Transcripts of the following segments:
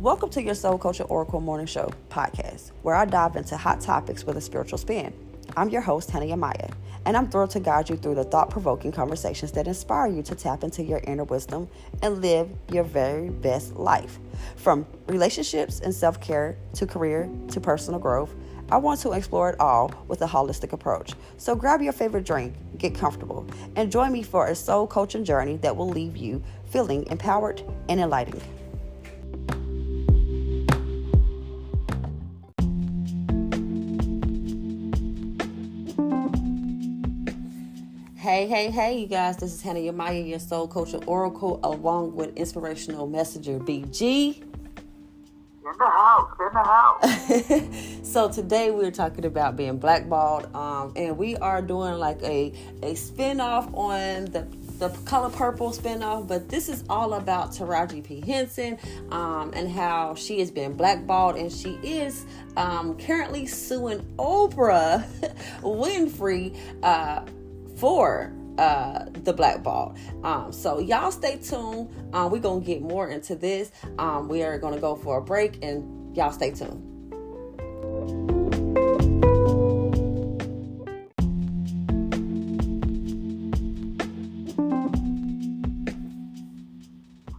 Welcome to your Soul Culture Oracle Morning Show podcast, where I dive into hot topics with a spiritual spin. I'm your host, Yemaya, and I'm thrilled to guide you through the thought-provoking conversations that inspire you to tap into your inner wisdom and live your very best life. From relationships and self-care to career to personal growth, I want to explore it all with a holistic approach. So grab your favorite drink, get comfortable, and join me for a soul coaching journey that will leave you feeling empowered and enlightened. Hey, you guys. This is Yemaya, your soul coach oracle, along with Inspirational messenger BG. In the house. So today we're talking about being blackballed, and we are doing like a spin-off on the Color Purple spin-off, but this is all about Taraji P. Henson, and how she has been blackballed, and she is currently suing Oprah Winfrey for the blackball. So y'all stay tuned. We're gonna get more into this. We are gonna go for a break, and y'all stay tuned.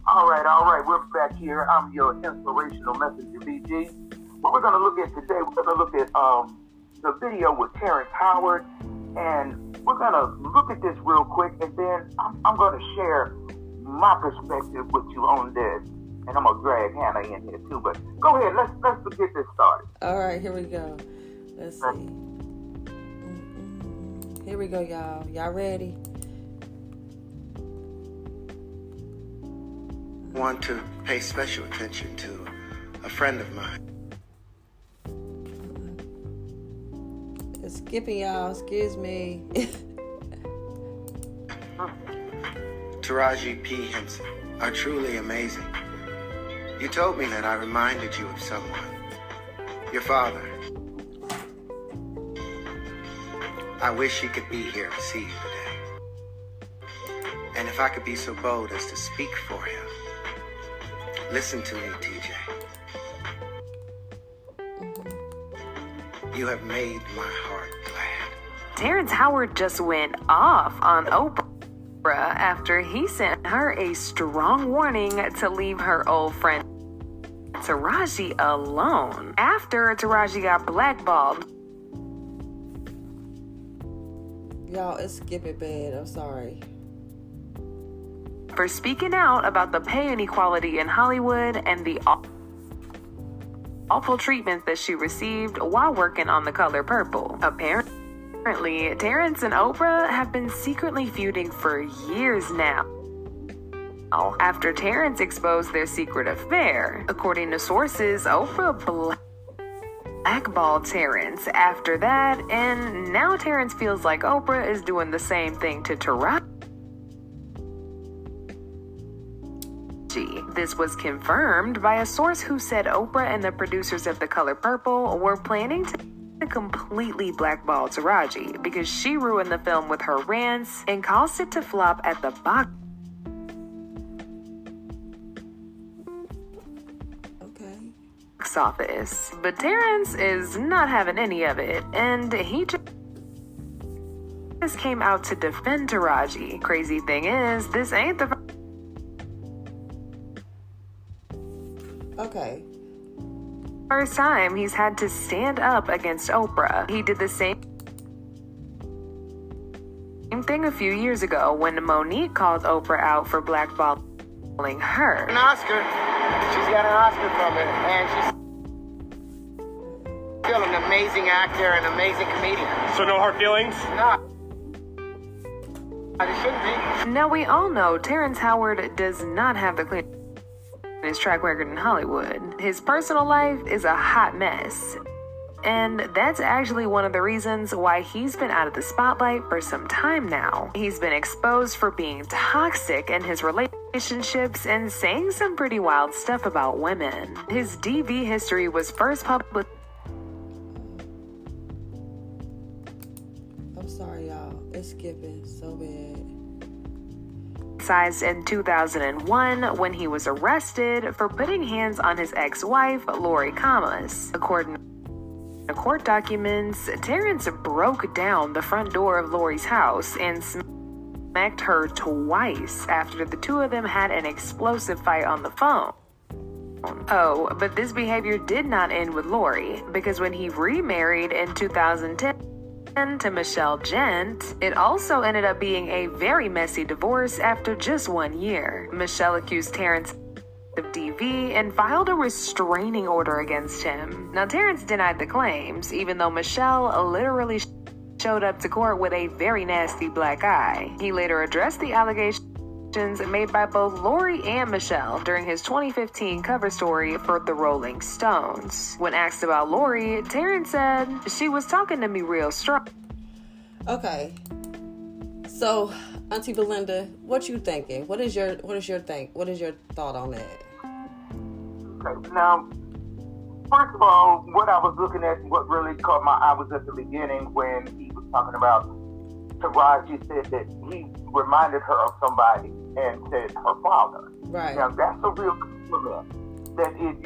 All right. We're back here. I'm your Inspirational messenger, BG. What we're gonna look at today, we're gonna look at the video with Terrence Howard, and we're going to look at this real quick, and then I'm going to share my perspective with you on this. And I'm going to drag Hannah in here too. But go ahead, let's get this started. All right, here we go. Let's see. Here we go, y'all. Y'all ready? I want to pay special attention to a friend of mine. Skipping, y'all. Excuse me. Taraji P. Henson are truly amazing. You told me that I reminded you of someone. Your father. I wish he could be here to see you today. And if I could be so bold as to speak for him. Listen to me, TJ. You have made my heart glad. Terrence Howard just went off on Oprah after he sent her a strong warning to leave her old friend Taraji alone after Taraji got blackballed. Y'all, it's skipping bad. I'm sorry. For speaking out about the pay inequality in Hollywood and the awful treatment that she received while working on The Color Purple. Apparently, Terrence and Oprah have been secretly feuding for years now, after Terrence exposed their secret affair. According to sources, Oprah blackballed Terrence after that, and now Terrence feels like Oprah is doing the same thing to Taraji. This was confirmed by a source who said Oprah and the producers of The Color Purple were planning to completely blackball Taraji because she ruined the film with her rants and caused it to flop at the box office. But Terrence is not having any of it, and he just came out to defend Taraji. Crazy thing is, this ain't the first time he's had to stand up against Oprah. He did the same thing a few years ago when Monique called Oprah out for blackballing her. An Oscar. She's got an Oscar from it, and she's still an amazing actor and amazing comedian. So no hard feelings? No. It shouldn't be. Now we all know Terrence Howard does not have the cleanest track record in Hollywood. His personal life is a hot mess. And that's actually one of the reasons why he's been out of the spotlight for some time now. He's been exposed for being toxic in his relationships and saying some pretty wild stuff about women. His DV history was first published. I'm sorry, y'all. It's skipping so bad. publicized in 2001 when he was arrested for putting hands on his ex-wife, Lori Camas. According to court documents, Terrence broke down the front door of Lori's house and smacked her twice after the two of them had an explosive fight on the phone. Oh, but this behavior did not end with Lori, because when he remarried in 2010 to Michelle Gent, it also ended up being a very messy divorce after just 1 year. Michelle accused Terrence of DV and filed a restraining order against him. Now, Terrence denied the claims, even though Michelle literally showed up to court with a very nasty black eye. He later addressed the allegations made by both Lori and Michelle during his 2015 cover story for The Rolling Stones. When asked about Lori, Terrence said, "She was talking to me real strong." Okay. So, Auntie Belinda, what you thinking? What is your thought on that? Okay, now, first of all, what I was looking at, what really caught my eye was at the beginning when he was talking about Taraji said that he reminded her of somebody and said her father. Right. Now, that's a real compliment. That it,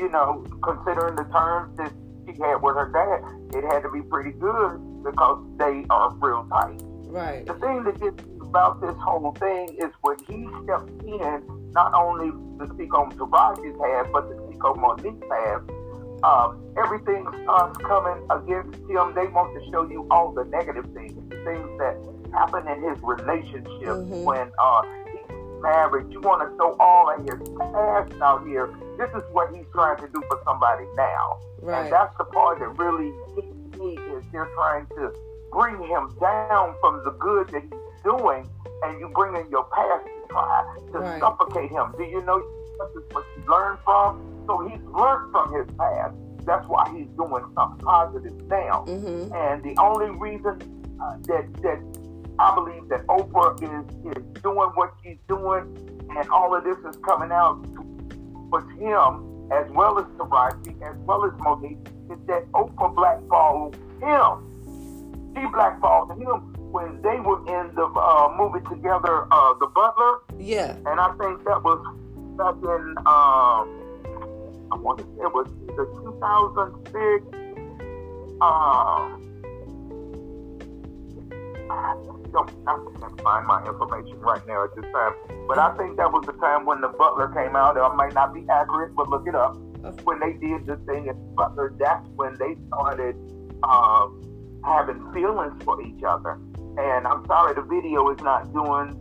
considering the terms that she had with her dad, it had to be pretty good because they are real tight. Right. The thing that gets me about this whole thing is when he stepped in, not only to speak on Taraji's behalf, but to speak on Monique's behalf, everything starts coming against him. They want to show you all the negative things that happen in his relationship when he's married. You want to throw all of his past out here. This is what he's trying to do for somebody now. Right. And that's the part that really hits me, is they're trying to bring him down from the good that he's doing, and you bring in your past to try to suffocate him. Do you know this is what he learned from? So he's learned from his past. That's why he's doing something positive now. And the only reason that I believe that Oprah is doing what she's doing, and all of this is coming out with him, as well as Taraji, as well as Monique, is that Oprah blackballed him. She blackballed him when they were in the movie together, The Butler. Yeah. And I think that was back in, I want to say it was either 2006, I can't find my information right now at this time, but I think that was the time when The Butler came out. It might not be accurate, but look it up. When they did the thing in The Butler, that's when they started having feelings for each other. And I'm sorry, the video is not doing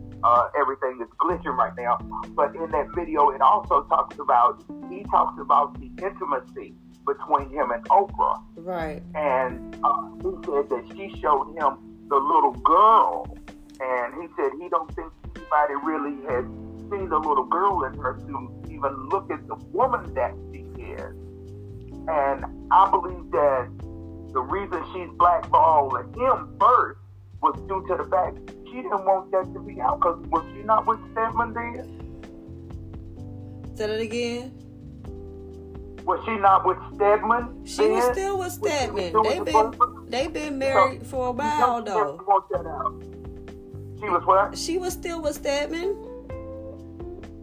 everything is glitching right now, but in that video, it also talks about the intimacy between him and Oprah. Right. And he said that she showed him the little girl, and he said he don't think anybody really has seen the little girl in her to even look at the woman that she is. And I believe that the reason she's blackballing him first was due to the fact she didn't want that to be out, because was she not with Stedman then? Say that again. Was she not with Stedman? She was still with Stedman. They've been married for a while though. Want that out. She was what? She was still with Stedman.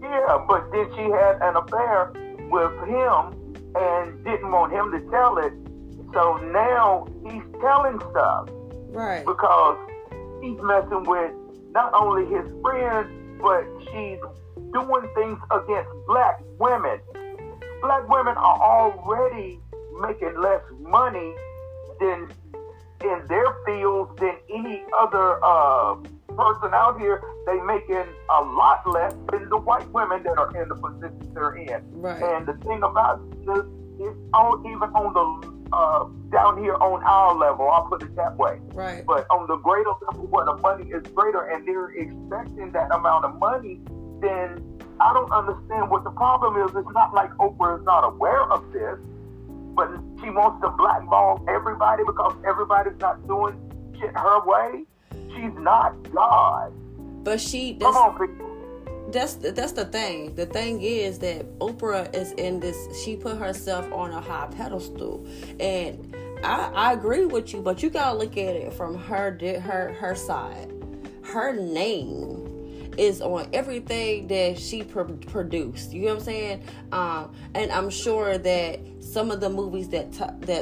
Yeah, but then she had an affair with him and didn't want him to tell it. So now he's telling stuff. Right. Because he's messing with not only his friends, but she's doing things against black women. Black women are already making less money than in their fields than any other person out here. They making a lot less than the white women that are in the positions they're in. Right. And the thing about this is even on the down here on our level, I'll put it that way. Right. But on the greater level where the money is greater and they're expecting that amount of money, then I don't understand what the problem is. It's not like Oprah is not aware of this, but she wants to blackball everybody because everybody's not doing shit her way. She's not God. But Come on, people. That's the thing. The thing is that Oprah is in this. She put herself on a high pedestal, and I agree with you. But you gotta look at it from her side. Her name is on everything that she produced. You know what I'm saying? And I'm sure that some of the movies that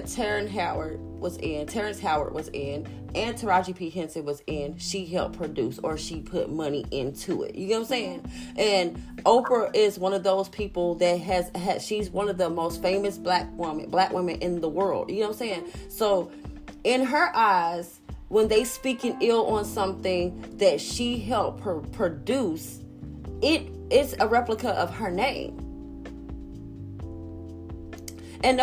Terrence Howard was in, and Taraji P. Henson was in, she helped produce, or she put money into it. You know what I'm saying? And Oprah is one of those people that she's one of the most famous black women in the world. You know what I'm saying? So in her eyes, when they speaking ill on something that she helped produce, it's a replica of her name. And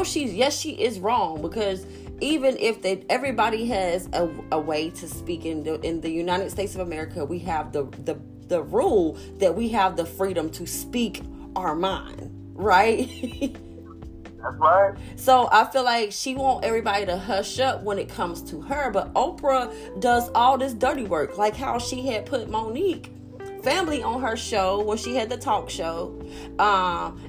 she is wrong, because even if everybody has a way to speak in the United States of America, we have the rule that we have the freedom to speak our mind, right? That's right. So I feel like she want everybody to hush up when it comes to her, but Oprah does all this dirty work, like how she had put Monique family on her show when she had the talk show,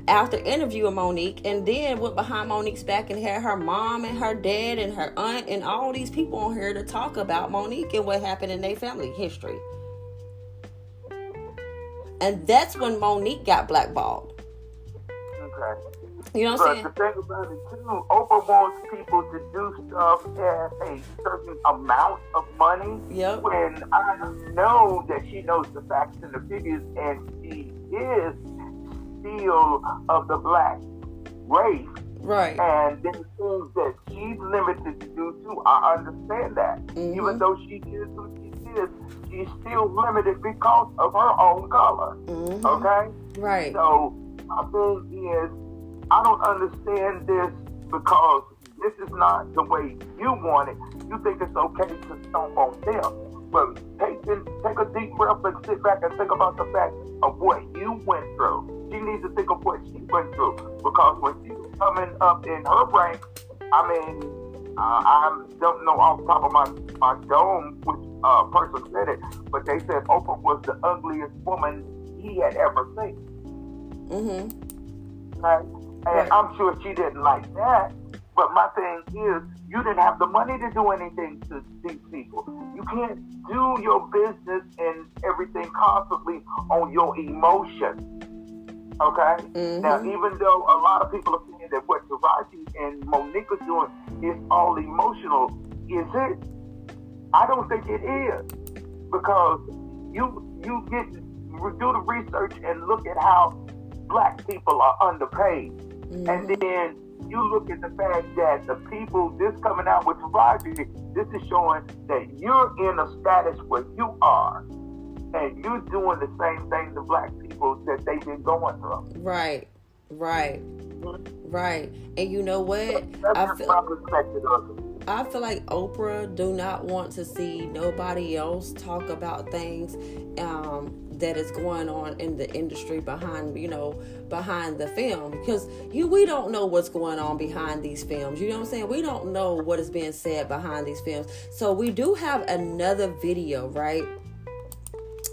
after interviewing Monique, and then went behind Monique's back and had her mom and her dad and her aunt and all these people on here to talk about Monique and what happened in their family history. And that's when Monique got blackballed. Okay. You know what I'm saying? But the thing about it too, Oprah wants people to do stuff at a certain amount of money. Yep. When I know that she knows the facts and the figures, and she is still of the black race. Right. And there's things that she's limited to do too. I understand that. Mm-hmm. Even though she is who she is, she's still limited because of her own color. Mm-hmm. Okay? Right. So my thing is, I don't understand this, because this is not the way you want it. You think it's okay to stomp on them. But take a deep breath and sit back and think about the fact of what you went through. She needs to think of what she went through. Because when she was coming up in her rank, I mean, I don't know off the top of my dome which person said it, but they said Oprah was the ugliest woman he had ever seen. Mm-hmm. Right? And I'm sure she didn't like that. But my thing is, you didn't have the money to do anything to these people. You can't do your business and everything constantly on your emotions. Okay? Mm-hmm. Now, even though a lot of people are saying that what Taraji and Monique are doing is all emotional, is it? I don't think it is. Because you do the research and look at how black people are underpaid. Mm-hmm. And then you look at the fact that the people, this coming out with Taraji, this is showing that you're in a status where you are, and you're doing the same thing to black people that they've been going through. Right. And you know what? That's my perspective of it. I feel like Oprah do not want to see nobody else talk about things that is going on in the industry behind the film, because we don't know what's going on behind these films. You know what I'm saying? We don't know what is being said behind these films. So we do have another video, right?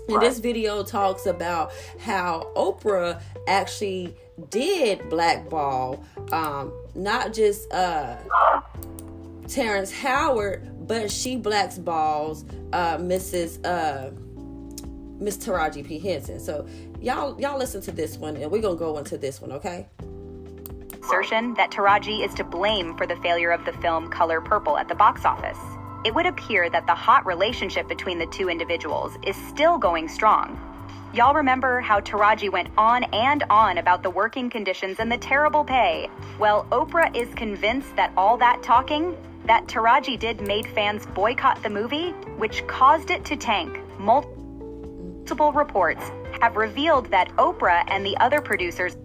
And this video talks about how Oprah actually did blackball, not just Terrence Howard, but she blackballs Miss Taraji P. Henson. So y'all listen to this one, and we're gonna go into this one, okay? Assertion that Taraji is to blame for the failure of the film Color Purple at the box office. It would appear that the hot relationship between the two individuals is still going strong. Y'all remember how Taraji went on and on about the working conditions and the terrible pay? Well, Oprah is convinced that all that talking that Taraji did made fans boycott the movie, which caused it to tank. Multiple reports have revealed that Oprah and the other producers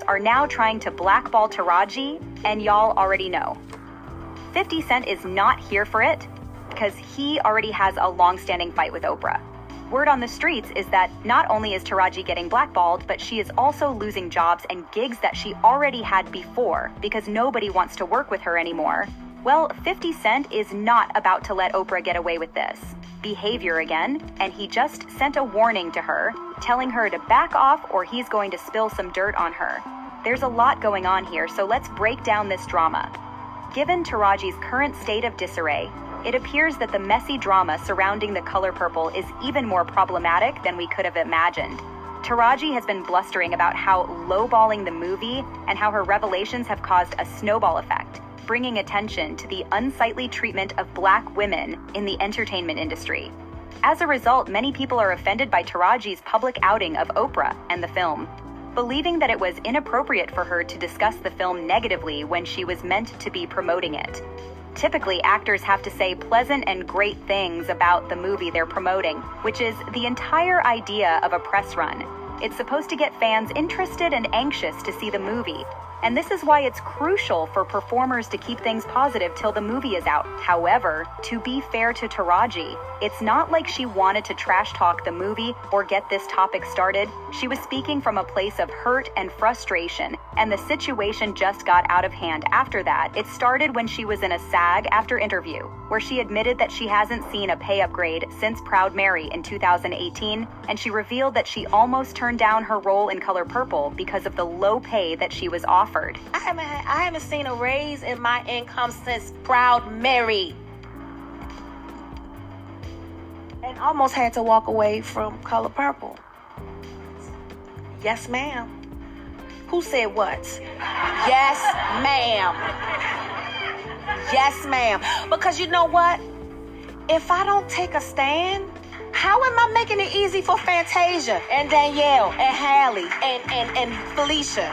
are now trying to blackball Taraji, and y'all already know. 50 Cent is not here for it because he already has a long-standing fight with Oprah. Word on the streets is that not only is Taraji getting blackballed, but she is also losing jobs and gigs that she already had before because nobody wants to work with her anymore. Well, 50 Cent is not about to let Oprah get away with this behavior again, and he just sent a warning to her, telling her to back off or he's going to spill some dirt on her. There's a lot going on here, so let's break down this drama. Given Taraji's current state of disarray, It appears that the messy drama surrounding The Color Purple is even more problematic than we could have imagined. Taraji has been blustering about how lowballing the movie and how her revelations have caused a snowball effect, bringing attention to the unsightly treatment of Black women in the entertainment industry. As a result, many people are offended by Taraji's public outing of Oprah and the film, believing that it was inappropriate for her to discuss the film negatively when she was meant to be promoting it. Typically, actors have to say pleasant and great things about the movie they're promoting, which is the entire idea of a press run. It's supposed to get fans interested and anxious to see the movie. And this is why it's crucial for performers to keep things positive till the movie is out. However, to be fair to Taraji, it's not like she wanted to trash talk the movie or get this topic started. She was speaking from a place of hurt and frustration, and the situation just got out of hand after that. It started when she was in a SAG-AFTRA interview, where she admitted that she hasn't seen a pay upgrade since Proud Mary in 2018, and she revealed that she almost turned down her role in Color Purple because of the low pay that she was offered. I haven't seen a raise in my income since Proud Mary. And almost had to walk away from Color Purple. Yes, ma'am. Who said what? Yes, ma'am. Yes, ma'am. Because you know what? If I don't take a stand, how am I making it easy for Fantasia and Danielle and Hallie and Felicia?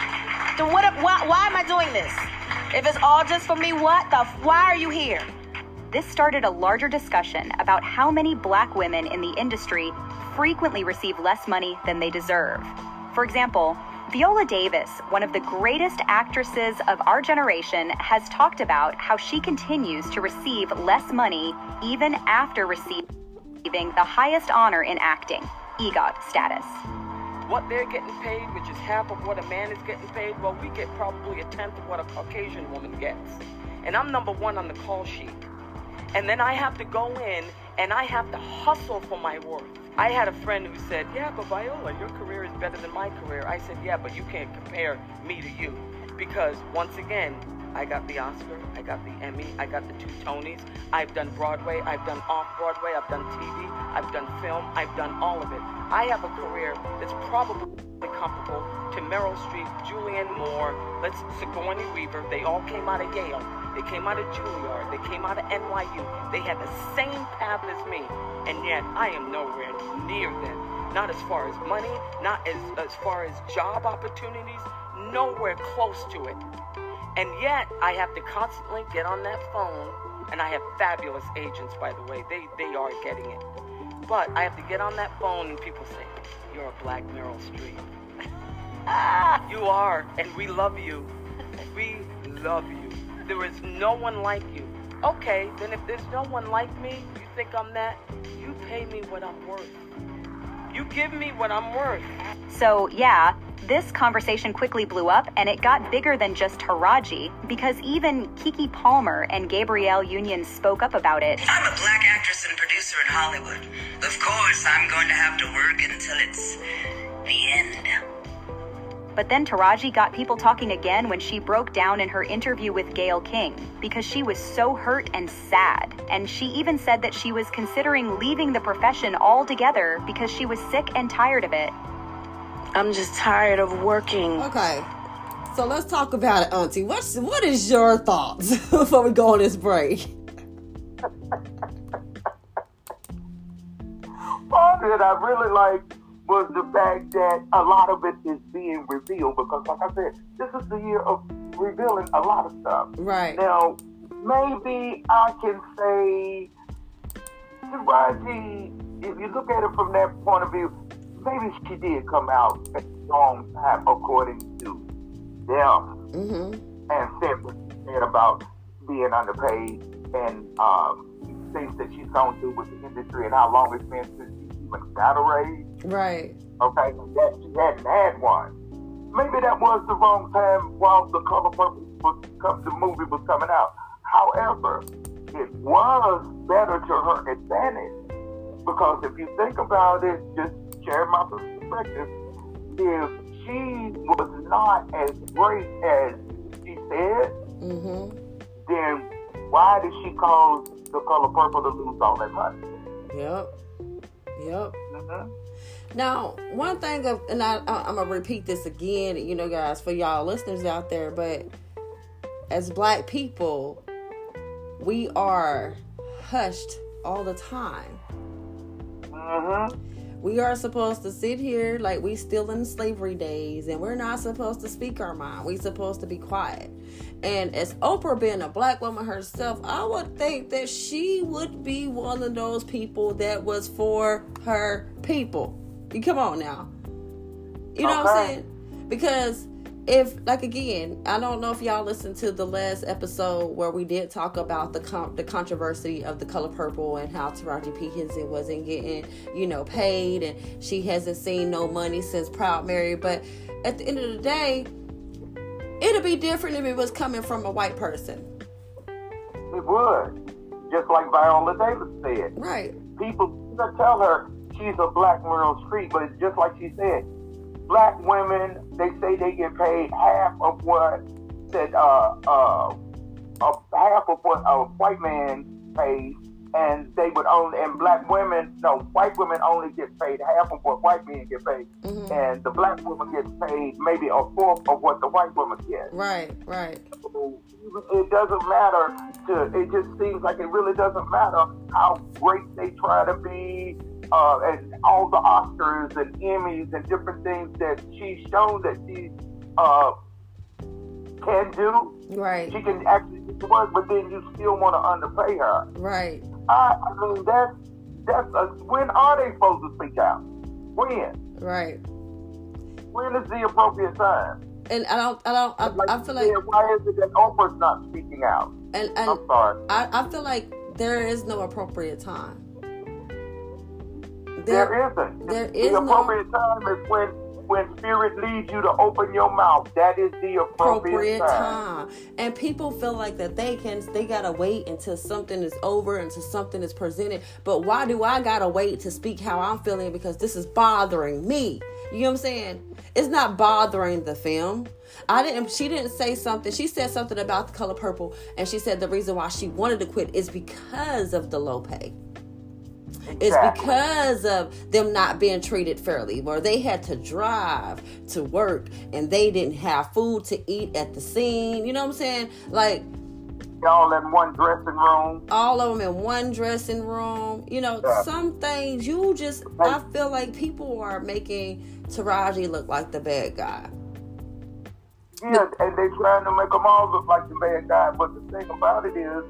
Then why am I doing this? If it's all just for me, why are you here? This started a larger discussion about how many Black women in the industry frequently receive less money than they deserve. For example, Viola Davis, one of the greatest actresses of our generation, has talked about how she continues to receive less money even after receiving the highest honor in acting, EGOT status. What they're getting paid, which is half of what a man is getting paid, well, we get probably a tenth of what a Caucasian woman gets. And I'm number one on the call sheet. And then I have to go in and I have to hustle for my worth. I had a friend who said, yeah, but Viola, your career is better than my career. I said, yeah, but you can't compare me to you. Because once again, I got the Oscar, I got the Emmy, I got the 2 Tonys. I've done Broadway, I've done off-Broadway, I've done TV, I've done film, I've done all of it. I have a career that's probably comparable to Meryl Streep, Julianne Moore, Sigourney Weaver. They all came out of Yale. They came out of Juilliard. They came out of NYU. They had the same path as me. And yet, I am nowhere near them. Not as far as money, not as far as job opportunities, nowhere close to it. And yet, I have to constantly get on that phone, and I have fabulous agents, by the way. They are getting it. But I have to get on that phone, and people say, you're a Black Meryl Streep. You are, and we love you. We love you. There is no one like you. Okay, then if there's no one like me, you think I'm that? You pay me what I'm worth. You give me what I'm worth. So, yeah, this conversation quickly blew up, and it got bigger than just Taraji, because even Keke Palmer and Gabrielle Union spoke up about it. I'm a Black actress and producer in Hollywood. Of course, I'm going to have to work until it's the end. But then Taraji got people talking again when she broke down in her interview with Gayle King, because she was so hurt and sad. And she even said that she was considering leaving the profession altogether because she was sick and tired of it. I'm just tired of working. Okay, so let's talk about it, Auntie. What is your thoughts before we go on this break? Part that I really liked was the fact that a lot of it is being revealed, because like I said, this is the year of revealing a lot of stuff. Right. Now, maybe I can say, Taraji, if you look at it from that point of view, maybe she did come out at the wrong time according to them. Mm-hmm. And said what she said about being underpaid and things that she's gone through with the industry and how long it's been since she even got a raise. Right. Okay, that she hadn't had one. Maybe that was the wrong time while The Color Purple the movie was coming out. However, it was better to her advantage, because if you think about it, just share my perspective, if she was not as great as she said, mm-hmm. then Why did she cause the color purple to lose all that money? Yep. Mm-hmm. Now, one thing and I'm gonna repeat this again, guys, for y'all listeners out there, but as Black people, we are hushed all the time. Mm-hmm. We are supposed to sit here like we still in slavery days, and we're not supposed to speak our mind. We're supposed to be quiet. And as Oprah being a Black woman herself, I would think that she would be one of those people that was for her people. You come on now. You know what I'm saying? Because if, like, again, I don't know if y'all listened to the last episode where we did talk about the controversy of the color purple and how Taraji P. Henson wasn't getting, paid, and she hasn't seen no money since Proud Mary. But at the end of the day, it'll be different if it was coming from a white person. It would. Just like Viola Davis said. Right. People tell her she's a Black Meryl Streep, but it's just like she said. Black women, they say they get paid half of what a white man pays, and they would only, and white women only get paid half of what white men get paid, and the Black woman gets paid maybe a fourth of what the white woman gets. Right. So it doesn't matter. It just seems like it really doesn't matter how great they try to be. And all the Oscars and Emmys and different things that she's shown that she can do. Right. She can actually do the work, but then you still want to underpay her. Right. I mean, when are they supposed to speak out? When? Right. When is the appropriate time? And I feel like, why is it that Oprah's not speaking out? And I'm sorry. I feel like there is no appropriate time. There isn't. The appropriate time is when spirit leads you to open your mouth. That is the appropriate time. And people feel like that they gotta wait until something is over, until something is presented. But why do I gotta wait to speak how I'm feeling? Because this is bothering me. You know what I'm saying? It's not bothering the film. She didn't say something. She said something about the color purple, and she said the reason why she wanted to quit is because of the low pay. Exactly. It's because of them not being treated fairly, where they had to drive to work and they didn't have food to eat at the scene. You know what I'm saying? Like, all in one dressing room. All of them in one dressing room. Some things I feel like people are making Taraji look like the bad guy. Yeah, and they're trying to make them all look like the bad guy. But the thing about it is,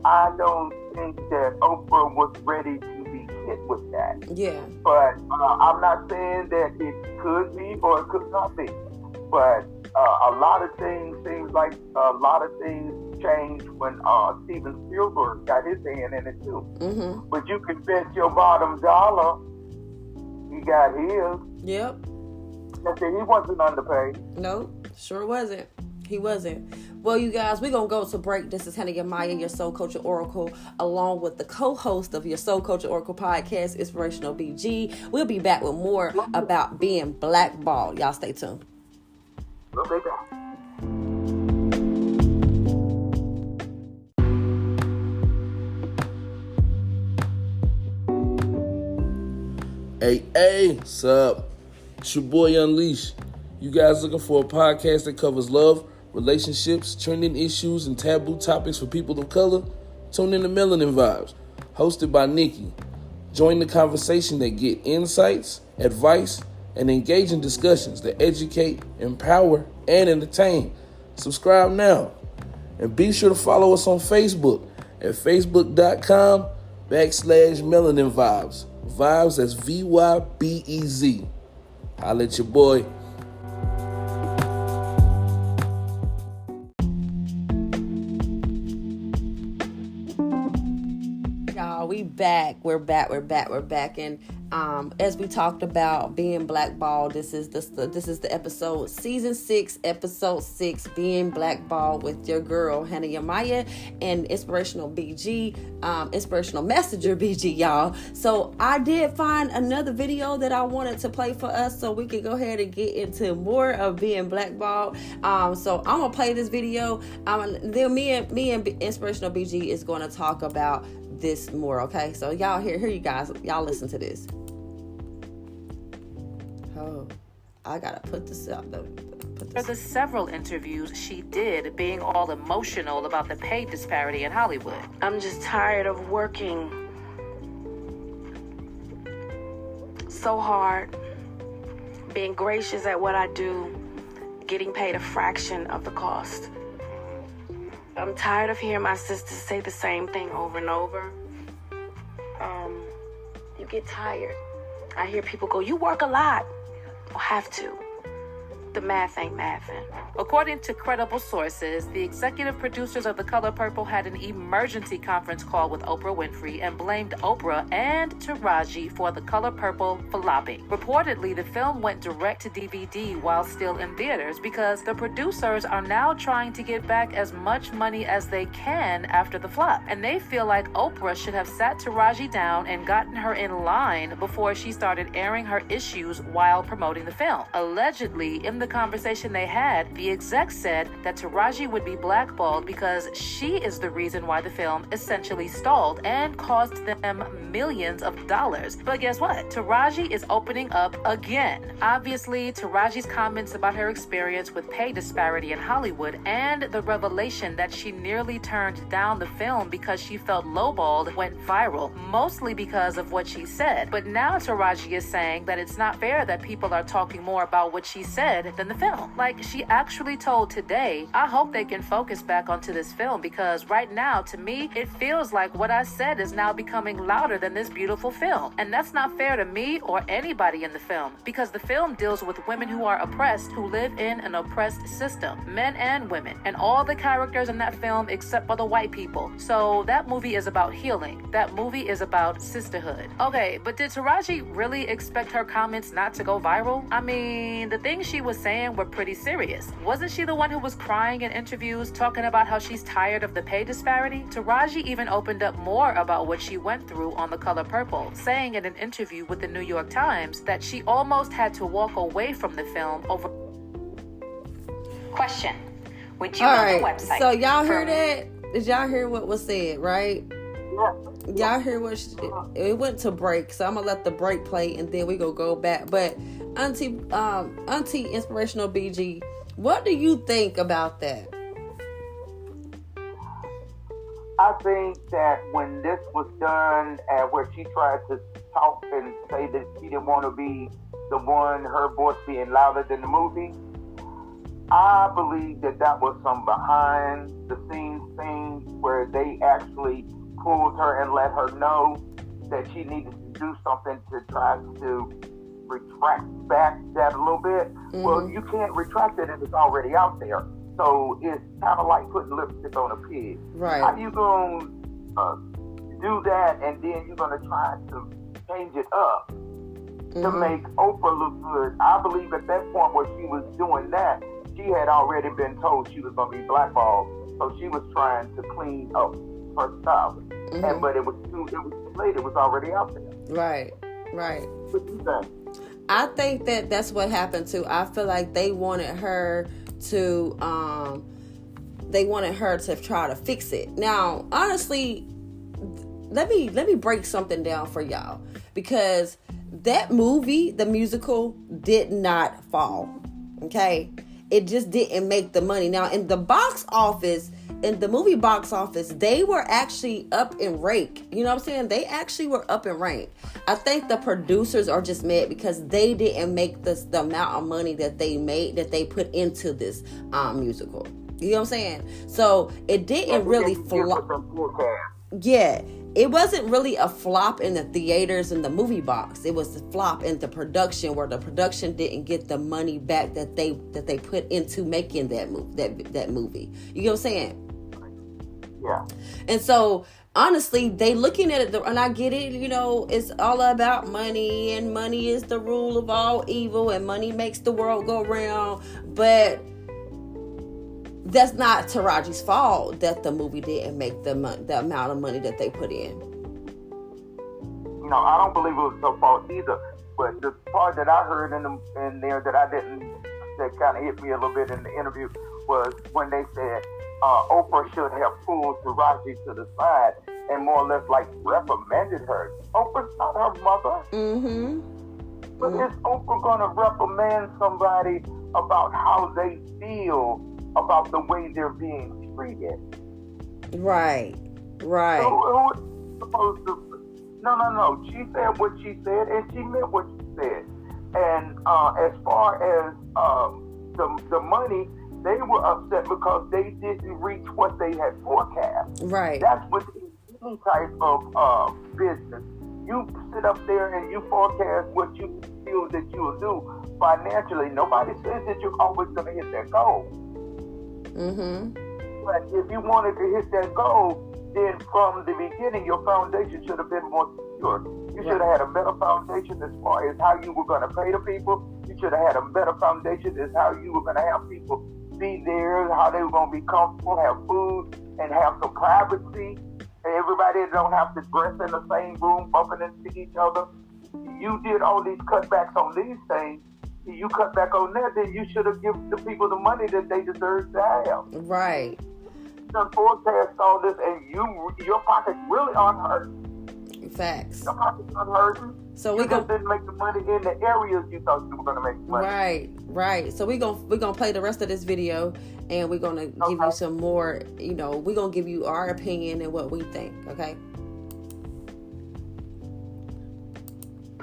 I don't think that Oprah was ready to be hit with that. Yeah. But I'm not saying that it could be or it could not be. But a lot of things seems like a lot of things changed when Steven Spielberg got his hand in it too. Mm-hmm. But you can bet your bottom dollar he got his. Yep. He wasn't underpaid. No, sure wasn't. He wasn't. Well, you guys, we're going to go to break. This is Yemaya, your Soul Culture Oracle, along with the co-host of your Soul Culture Oracle podcast, Inspirational BG. We'll be back with more about being blackballed. Y'all stay tuned. We'll be back. Hey, what's up? It's your boy Unleashed. You guys looking for a podcast that covers love, relationships, trending issues, and taboo topics for people of color? Tune in to Melanin Vibes, hosted by Nikki. Join the conversation that get insights, advice, and engaging discussions that educate, empower, and entertain. Subscribe now. And be sure to follow us on Facebook at facebook.com/Melanin Vibes. Vibes, that's VYBEZ. Holla at your boy. Y'all, we back. We're back. And As we talked about being blackballed, this is the episode, season 6, episode 6, being blackballed, with your girl Hannah Yemaya and Inspirational BG, Inspirational Messenger BG, y'all. So I did find another video that I wanted to play for us, so we can go ahead and get into more of being blackballed. So I'm gonna play this video. Then me and Inspirational BG is going to talk about this more. Okay, so y'all here you guys, y'all listen to this. Oh, I gotta put this out though. For the several interviews she did being all emotional about the pay disparity in Hollywood. I'm just tired of working so hard, being gracious at what I do, getting paid a fraction of the cost. I'm tired of hearing my sisters say the same thing over and over. You get tired. I hear people go, you work a lot. I'll have to. The math ain't mathin'. According to credible sources, the executive producers of The Color Purple had an emergency conference call with Oprah Winfrey and blamed Oprah and Taraji for The Color Purple flopping. Reportedly, the film went direct to DVD while still in theaters because the producers are now trying to get back as much money as they can after the flop. And they feel like Oprah should have sat Taraji down and gotten her in line before she started airing her issues while promoting the film. Allegedly, in the conversation they had, the exec said that Taraji would be blackballed because she is the reason why the film essentially stalled and cost them millions of dollars. But guess what? Taraji is opening up again. Obviously, Taraji's comments about her experience with pay disparity in Hollywood and the revelation that she nearly turned down the film because she felt lowballed went viral, mostly because of what she said. But now Taraji is saying that it's not fair that people are talking more about what she said than the film. Like, she actually told Today, I hope they can focus back onto this film because right now, to me, it feels like what I said is now becoming louder than this beautiful film. And that's not fair to me or anybody in the film because the film deals with women who are oppressed, who live in an oppressed system, men and women, and all the characters in that film except for the white people. So that movie is about healing. That movie is about sisterhood. Okay, but did Taraji really expect her comments not to go viral? I mean, the things she was saying were pretty serious. Wasn't she the one who was crying in interviews talking about how she's tired of the pay disparity? Taraji even opened up more about what she went through on The Color Purple, saying in an interview with the New York Times that she almost had to walk away from the film over... Question. Would you go to the website? So y'all heard that? Did y'all hear what was said, right? Y'all hear what it went to break, so I'm gonna let the break play and then we gonna go back. But Auntie Inspirational BG, what do you think about that? I think that when this was done, where she tried to talk and say that she didn't want to be the one, her voice being louder than the movie, I believe that was some behind the scenes thing where they actually pulled her and let her know that she needed to do something to try to retract back that a little bit. Mm-hmm. Well, you can't retract it if it's already out there. So it's kind of like putting lipstick on a pig. Right. How you going to do that and then you're going to try to change it up to make Oprah look good? I believe at that point where she was doing that, she had already been told she was going to be blackballed. So she was trying to clean up her stuff. Mm-hmm. But it was too late. It was already out there. Right. What do you think? I think that's what happened too. I feel like they wanted her to try to fix it. Now, honestly, let me break something down for y'all, because that movie, the musical, did not fall. Okay? It just didn't make the money. Now, in the movie box office, they were actually up in rank. You know what I'm saying? They actually were up in rank. I think the producers are just mad because they didn't make the amount of money that they made, that they put into this musical. You know what I'm saying? So it didn't really flop. Yeah, it wasn't really a flop in the theaters and the movie box. It was a flop in the production, where the production didn't get the money back that they put into making that movie. You know what I'm saying? Yeah. And so, honestly, they looking at it, and I get it, you know, it's all about money, and money is the rule of all evil, and money makes the world go round. But that's not Taraji's fault that the movie didn't make the amount of money that they put in. No, I don't believe it was her fault either. But the part that I heard in there that kind of hit me a little bit in the interview was when they said Oprah should have pulled Taraji to the side and more or less like reprimanded her. Oprah's not her mother. Mm-hmm. But is Oprah going to reprimand somebody about how they feel about the way they're being treated? Right. Who is supposed to? No. She said what she said, and she meant what she said. And as far as the money, they were upset because they didn't reach what they had forecast. Right. That's what any type of business. You sit up there and you forecast what you feel that you will do financially. Nobody says that you're always going to hit that goal. Mm-hmm. But if you wanted to hit that goal, then from the beginning, your foundation should have been more secure. You should have had a better foundation as far as how you were going to pay the people. You should have had a better foundation as how you were going to have people be there, how they were going to be comfortable, have food, and have some privacy. Everybody don't have to dress in the same room, bumping into each other. You did all these cutbacks on these things. You cut back on that, then you should have given the people the money that they deserve to have. Right. You forecast all this, and your pockets really aren't hurt. Facts. Your pockets aren't hurting. So you just didn't make the money in the areas you thought you were going to make money. Right. So we're gonna play the rest of this video, and we're gonna give you some more. You know, we're gonna give you our opinion and what we think. Okay.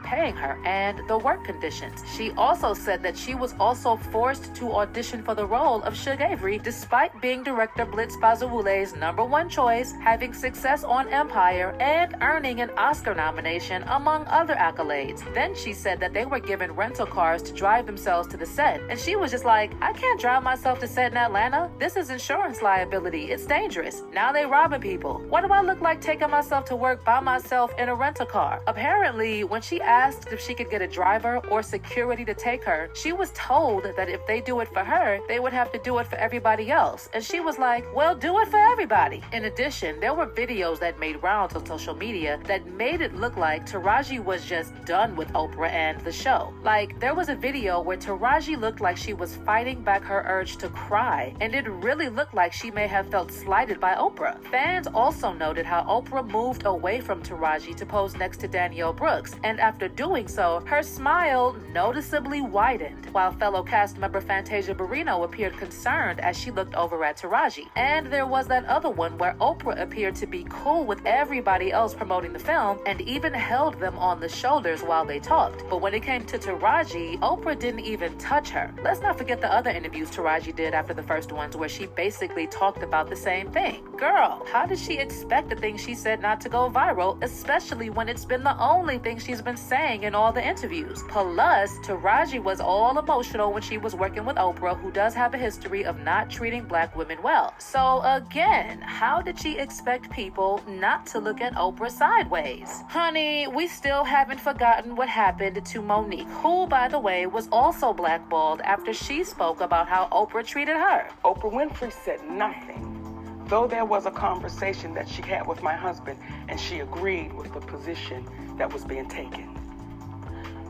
Paying her and the work conditions. She also said that she was also forced to audition for the role of Shug Avery despite being director Blitz Bazawule's #1 choice, having success on Empire, and earning an Oscar nomination among other accolades. Then she said that they were given rental cars to drive themselves to the set, and she was just like, I can't drive myself to set in Atlanta. This is insurance liability. It's dangerous. Now they robbing people. What do I look like taking myself to work by myself in a rental car? Apparently, when she asked if she could get a driver or security to take her, she was told that if they do it for her, they would have to do it for everybody else. And she was like, well, do it for everybody. In addition, there were videos that made rounds on social media that made it look like Taraji was just done with Oprah and the show. Like, there was a video where Taraji looked like she was fighting back her urge to cry, and it really looked like she may have felt slighted by Oprah. Fans also noted how Oprah moved away from Taraji to pose next to Danielle Brooks, and after doing so, her smile noticeably widened, while fellow cast member Fantasia Barrino appeared concerned as she looked over at Taraji. And there was that other one where Oprah appeared to be cool with everybody else promoting the film and even held them on the shoulders while they talked. But when it came to Taraji, Oprah didn't even touch her. Let's not forget the other interviews Taraji did after the first ones where she basically talked about the same thing. Girl, how did she expect the thing she said not to go viral, especially when it's been the only thing she's been saying in all the interviews? Plus, Taraji was all emotional when she was working with Oprah, who does have a history of not treating black women well. So again, how did she expect people not to look at Oprah sideways? Honey, we still haven't forgotten what happened to Monique, who, by the way, was also blackballed after she spoke about how Oprah treated her. Oprah Winfrey said nothing, though there was a conversation that she had with my husband, and she agreed with the position that was being taken.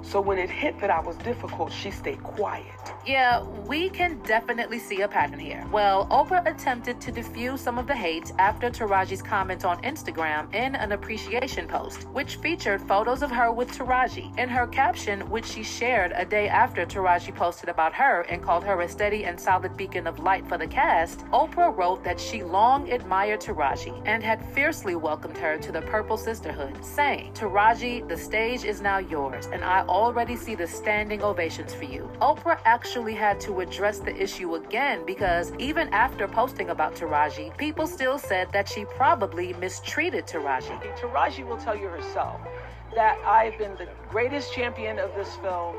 So when it hit that I was difficult, she stayed quiet. Yeah, we can definitely see a pattern here. Well, Oprah attempted to diffuse some of the hate after Taraji's comment on Instagram in an appreciation post, which featured photos of her with Taraji. In her caption, which she shared a day after Taraji posted about her and called her a steady and solid beacon of light for the cast, Oprah wrote that she long admired Taraji and had fiercely welcomed her to the Purple Sisterhood, saying, Taraji, the stage is now yours, and I already see the standing ovations for you. Oprah actually had to address the issue again because even after posting about Taraji, people still said that she probably mistreated Taraji. Taraji will tell you herself that I've been the greatest champion of this film,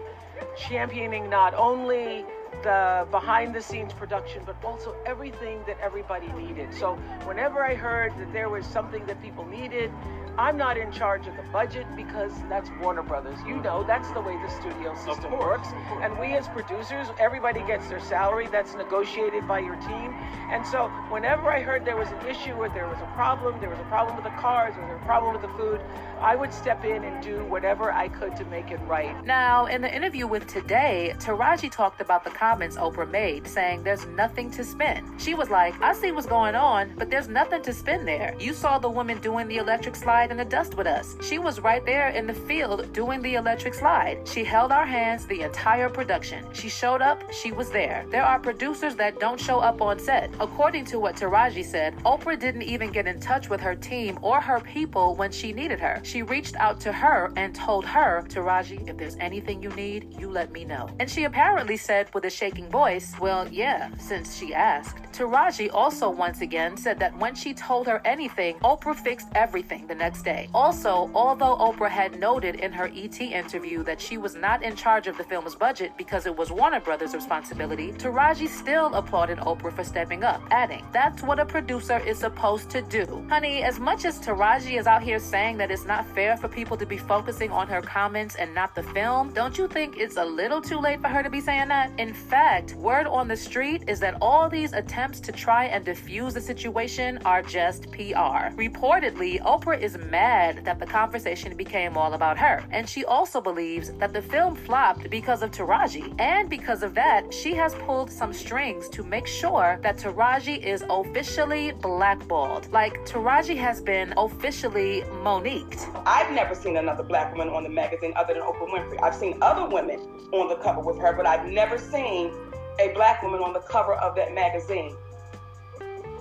championing not only the behind-the-scenes production, but also everything that everybody needed. So whenever I heard that there was something that people needed, I'm not in charge of the budget because that's Warner Brothers. You know, that's the way the studio system works. And we as producers, everybody gets their salary. That's negotiated by your team. And so whenever I heard there was an issue or there was a problem with the cars, or there was a problem with the food, I would step in and do whatever I could to make it right. Now, in the interview with Today, Taraji talked about the comments Oprah made, saying there's nothing to spend. She was like, I see what's going on, but there's nothing to spend there. You saw the woman doing the electric slide in the dust with us. She was right there in the field doing the electric slide. She held our hands the entire production. She showed up, she was there. There are producers that don't show up on set. According to what Taraji said, Oprah didn't even get in touch with her team or her people when she needed her. She reached out to her and told her, Taraji, if there's anything you need, you let me know. And she apparently said with a shaking voice, well, yeah, since she asked. Taraji also once again said that when she told her anything, Oprah fixed everything the next day. Also, although Oprah had noted in her ET interview that she was not in charge of the film's budget because it was Warner Brothers' responsibility, Taraji still applauded Oprah for stepping up, adding, that's what a producer is supposed to do. Honey, as much as Taraji is out here saying that it's not fair for people to be focusing on her comments and not the film, don't you think it's a little too late for her to be saying that? In fact, word on the street is that all these attempts to try and diffuse the situation are just PR. Reportedly, Oprah is mad that the conversation became all about her, and she also believes that the film flopped because of Taraji, and because of that, she has pulled some strings to make sure that Taraji is officially blackballed, like Taraji has been officially Moniqued. I've never seen another black woman on the magazine other than Oprah Winfrey. I've seen other women on the cover with her, but I've never seen a black woman on the cover of that magazine.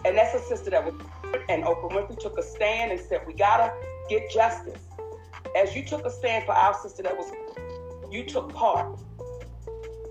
And that's a sister that was, and Oprah Winfrey took a stand and said, we gotta get justice. As you took a stand for our sister that was, you took part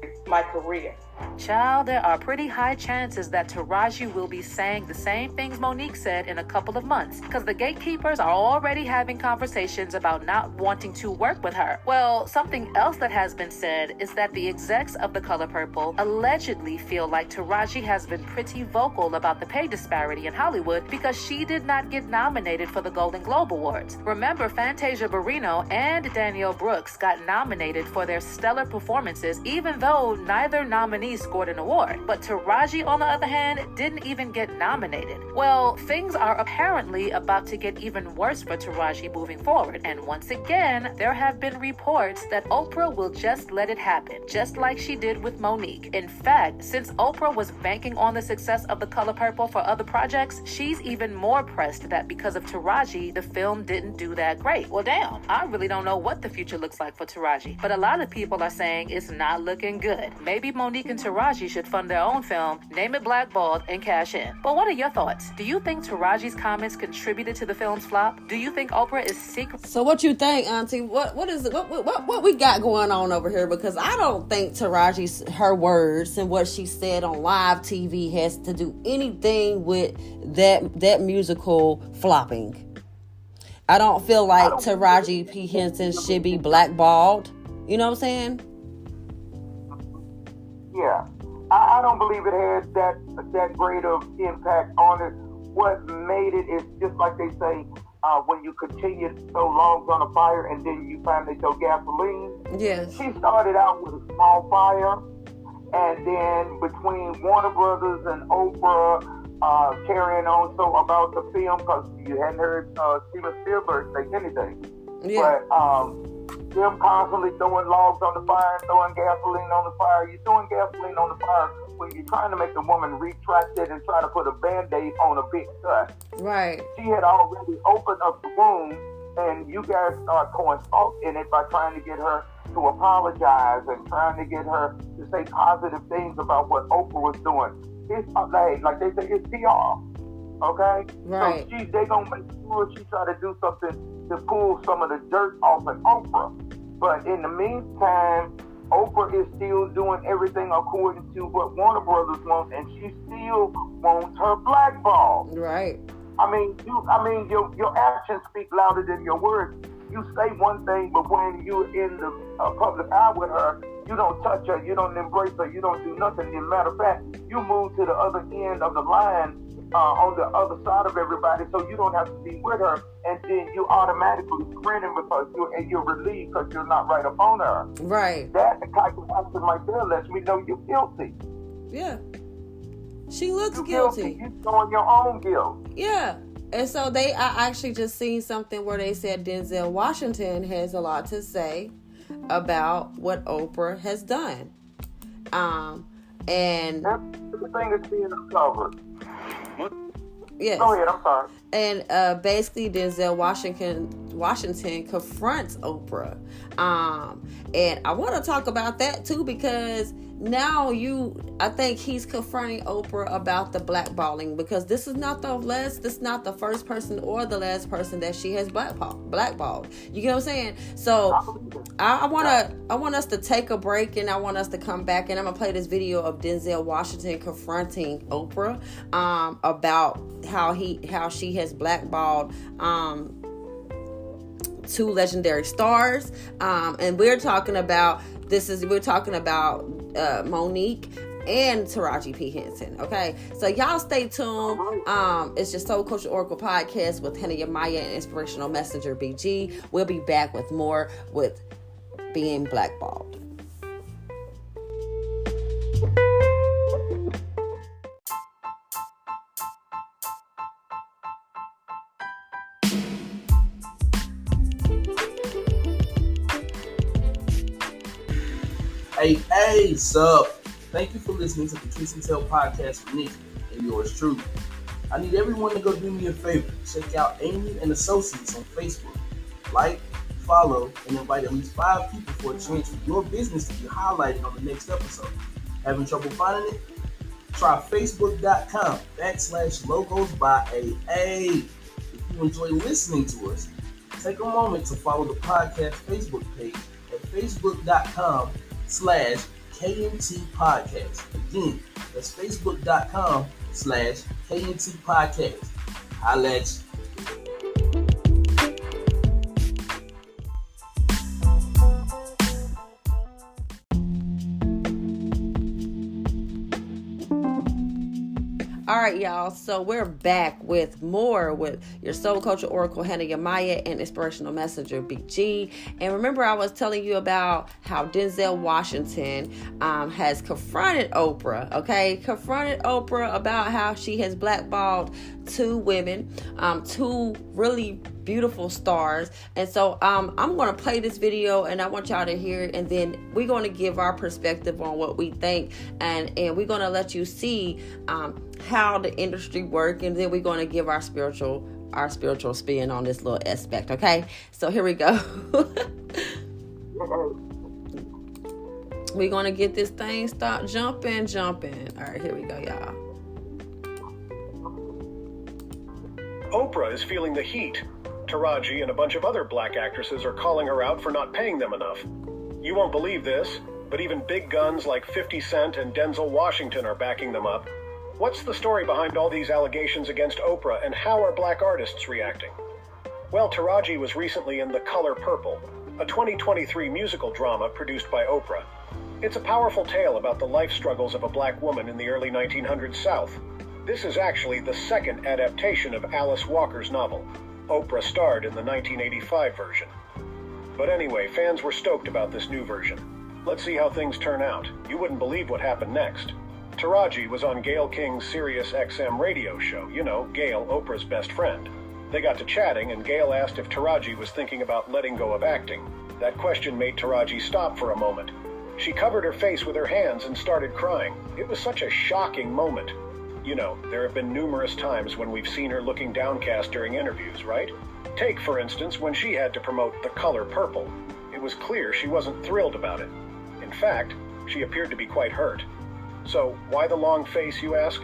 in my career. Child, there are pretty high chances that Taraji will be saying the same things Monique said in a couple of months, because the gatekeepers are already having conversations about not wanting to work with her. Well, something else that has been said is that the execs of The Color Purple allegedly feel like Taraji has been pretty vocal about the pay disparity in Hollywood because she did not get nominated for the Golden Globe Awards. Remember, Fantasia Barrino and Danielle Brooks got nominated for their stellar performances, even though neither nominee scored an award. But Taraji, on the other hand, didn't even get nominated. Well, things are apparently about to get even worse for Taraji moving forward. And once again, there have been reports that Oprah will just let it happen, just like she did with Monique. In fact, since Oprah was banking on the success of The Color Purple for other projects, she's even more pressed that because of Taraji, the film didn't do that great. Well, damn, I really don't know what the future looks like for Taraji, but a lot of people are saying it's not looking good. Maybe Monique and Taraji should fund their own film, name it Blackballed, and cash in. But what are your thoughts? Do you think Taraji's comments contributed to the film's flop? Do you think Oprah is secret? So what you think, Auntie? What is it? What we got going on over here? Because I don't think Taraji's, her words and what she said on live TV has to do anything with that musical flopping. I don't feel like Taraji P. Henson should be blackballed. You know what I'm saying? Yeah, I don't believe it had that great of impact on it. What made it is just like they say, when you continue to throw logs on a fire and then you finally throw gasoline. Yes. She started out with a small fire, and then between Warner Brothers and Oprah carrying on so about the film, because you hadn't heard Steven Spielberg say anything. Yeah. But them constantly throwing logs on the fire, throwing gasoline on the fire. You're throwing gasoline on the fire when you're trying to make the woman retract it and try to put a Band-Aid on a big cut. Right. She had already opened up the wound, and you guys start pouring salt in it by trying to get her to apologize and trying to get her to say positive things about what Oprah was doing. It's like they say, it's PR. Okay? Right. So they gonna make sure she try to do something to pull some of the dirt off of Oprah. But in the meantime, Oprah is still doing everything according to what Warner Brothers wants, and she still wants her blackball. Right. I mean, your actions speak louder than your words. you say one thing, but when you're in the public eye with her, you don't touch her, you don't embrace her, you don't do nothing. As a matter of fact, you move to the other end of the line on the other side of everybody, so you don't have to be with her, and then you automatically grinning because you're relieved because you're not right up on her. Right. That type of action right there lets me know you're guilty. Yeah. She looks You're guilty. You're showing your own guilt. Yeah. And so I actually just seen something where they said Denzel Washington has a lot to say about what Oprah has done. And everything is being uncovered. Yes. Go ahead, I'm sorry. And basically Denzel Washington confronts Oprah. And I want to talk about that too, because now I think he's confronting Oprah about the blackballing, because this is not the first person or the last person that she has blackballed. You get what I'm saying? So I want us to take a break, and I want us to come back, and I'm gonna play this video of Denzel Washington confronting Oprah about how she has blackballed two legendary stars, and we're talking about Monique and Taraji P. Henson. Okay, so y'all stay tuned. It's your Soul Culture Oracle podcast with Yemaya and Inspirational Messenger BG. We'll be back with more with being blackballed. Hey, sup? Thank you for listening to the Kiss and Tell podcast with Nick and yours truly. I need everyone to go do me a favor. Check out Amy and Associates on Facebook. Like, follow, and invite at least 5 people for a chance for your business to be highlighted on the next episode. Having trouble finding it? Try Facebook.com/logos by AA. If you enjoy listening to us, take a moment to follow the podcast Facebook page at Facebook.com/KNT Podcast. Again, that's Facebook.com/KNT Podcast. Holla at you. All right, y'all. So we're back with more with your Soul Culture Oracle, Yemaya, and Inspirational Messenger BG. And remember, I was telling you about how Denzel Washington has confronted Oprah. Okay, confronted Oprah about how she has blackballed 2 women, 2 really beautiful stars. And so I'm going to play this video, and I want y'all to hear it, and then we're going to give our perspective on what we think, and we're going to let you see how the industry works, and then we're going to give our spiritual spin on this little aspect. Okay, so here we go. We're going to get this thing start jumping. All right, here we go, y'all. Oprah is feeling the heat. Taraji and a bunch of other black actresses are calling her out for not paying them enough. You won't believe this, but even big guns like 50 Cent and Denzel Washington are backing them up. What's the story behind all these allegations against Oprah, and how are black artists reacting? Well, Taraji was recently in The Color Purple, a 2023 musical drama produced by Oprah. It's a powerful tale about the life struggles of a black woman in the early 1900s South. This is actually the second adaptation of Alice Walker's novel. Oprah starred in the 1985 version. But anyway, fans were stoked about this new version. Let's see how things turn out. You wouldn't believe what happened next. Taraji was on Gayle King's Sirius XM radio show. You know, Gayle, Oprah's best friend. They got to chatting, and Gayle asked if Taraji was thinking about letting go of acting. That question made Taraji stop for a moment. She covered her face with her hands and started crying. It was such a shocking moment. You know, there have been numerous times when we've seen her looking downcast during interviews, right? Take, for instance, when she had to promote The Color Purple. It was clear she wasn't thrilled about it. In fact, she appeared to be quite hurt. So, why the long face, you ask?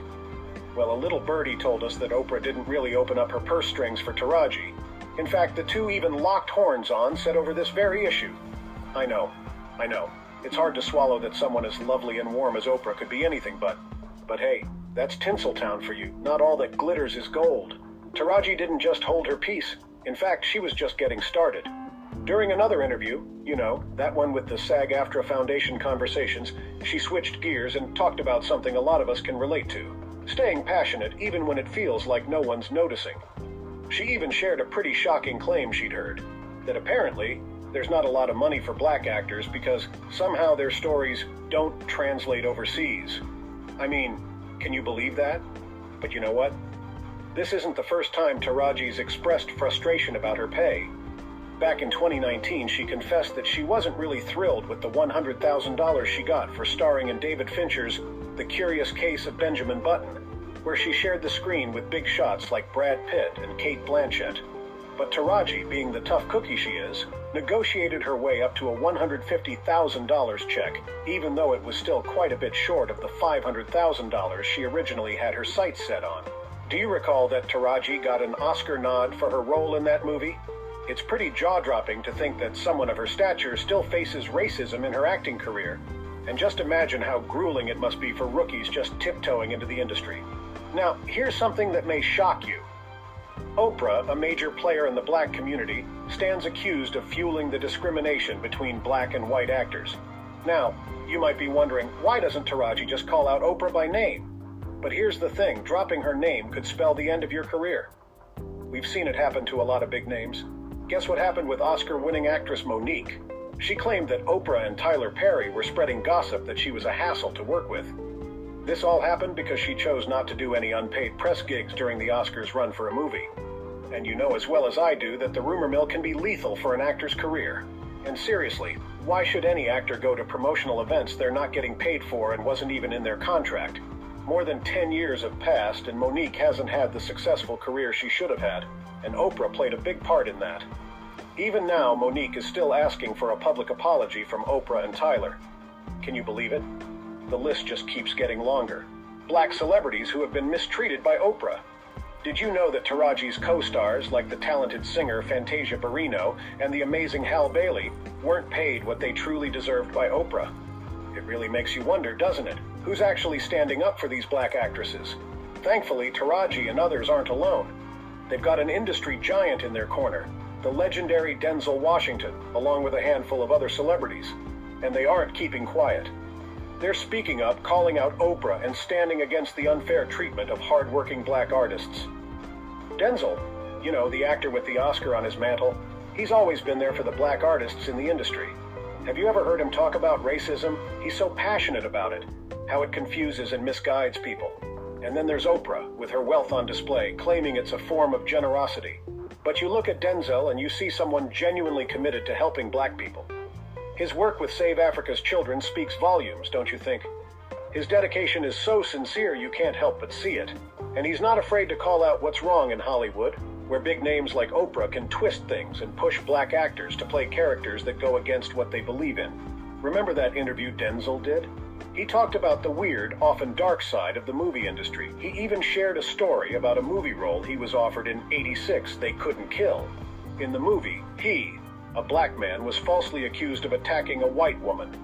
Well, a little birdie told us that Oprah didn't really open up her purse strings for Taraji. In fact, the two even locked horns on set over this very issue. I know. It's hard to swallow that someone as lovely and warm as Oprah could be anything but hey, that's Tinseltown for you. Not all that glitters is gold. Taraji didn't just hold her peace. In fact, she was just getting started. During another interview, you know, that one with the SAG-AFTRA Foundation conversations, she switched gears and talked about something a lot of us can relate to. Staying passionate even when it feels like no one's noticing. She even shared a pretty shocking claim she'd heard, that apparently there's not a lot of money for black actors because somehow their stories don't translate overseas. I mean, can you believe that? But you know what? This isn't the first time Taraji's expressed frustration about her pay. Back in 2019, she confessed that she wasn't really thrilled with the $100,000 she got for starring in David Fincher's The Curious Case of Benjamin Button, where she shared the screen with big shots like Brad Pitt and Cate Blanchett. But Taraji, being the tough cookie she is, negotiated her way up to a $150,000 check, even though it was still quite a bit short of the $500,000 she originally had her sights set on. Do you recall that Taraji got an Oscar nod for her role in that movie? It's pretty jaw-dropping to think that someone of her stature still faces racism in her acting career. And just imagine how grueling it must be for rookies just tiptoeing into the industry. Now, here's something that may shock you. Oprah, a major player in the black community, stands accused of fueling the discrimination between black and white actors. Now, you might be wondering, why doesn't Taraji just call out Oprah by name? But here's the thing, dropping her name could spell the end of your career. We've seen it happen to a lot of big names. Guess what happened with Oscar-winning actress Monique? She claimed that Oprah and Tyler Perry were spreading gossip that she was a hassle to work with. This all happened because she chose not to do any unpaid press gigs during the Oscars run for a movie. And you know as well as I do that the rumor mill can be lethal for an actor's career. And seriously, why should any actor go to promotional events they're not getting paid for and wasn't even in their contract? More than 10 years have passed and Monique hasn't had the successful career she should have had, and Oprah played a big part in that. Even now, Monique is still asking for a public apology from Oprah and Tyler. Can you believe it? The list just keeps getting longer. Black celebrities who have been mistreated by Oprah. Did you know that Taraji's co-stars, like the talented singer Fantasia Barrino and the amazing Hal Bailey, weren't paid what they truly deserved by Oprah? It really makes you wonder, doesn't it? Who's actually standing up for these black actresses? Thankfully, Taraji and others aren't alone. They've got an industry giant in their corner, the legendary Denzel Washington, along with a handful of other celebrities. And they aren't keeping quiet. They're speaking up, calling out Oprah, and standing against the unfair treatment of hard-working black artists. Denzel, you know, the actor with the Oscar on his mantle, he's always been there for the black artists in the industry. Have you ever heard him talk about racism? He's so passionate about it, how it confuses and misguides people. And then there's Oprah, with her wealth on display, claiming it's a form of generosity. But you look at Denzel and you see someone genuinely committed to helping black people. His work with Save Africa's Children speaks volumes, don't you think? His dedication is so sincere you can't help but see it. And he's not afraid to call out what's wrong in Hollywood, where big names like Oprah can twist things and push black actors to play characters that go against what they believe in. Remember that interview Denzel did? He talked about the weird, often dark side of the movie industry. He even shared a story about a movie role he was offered in '86 They Couldn't Kill. In the movie, he, a black man, was falsely accused of attacking a white woman.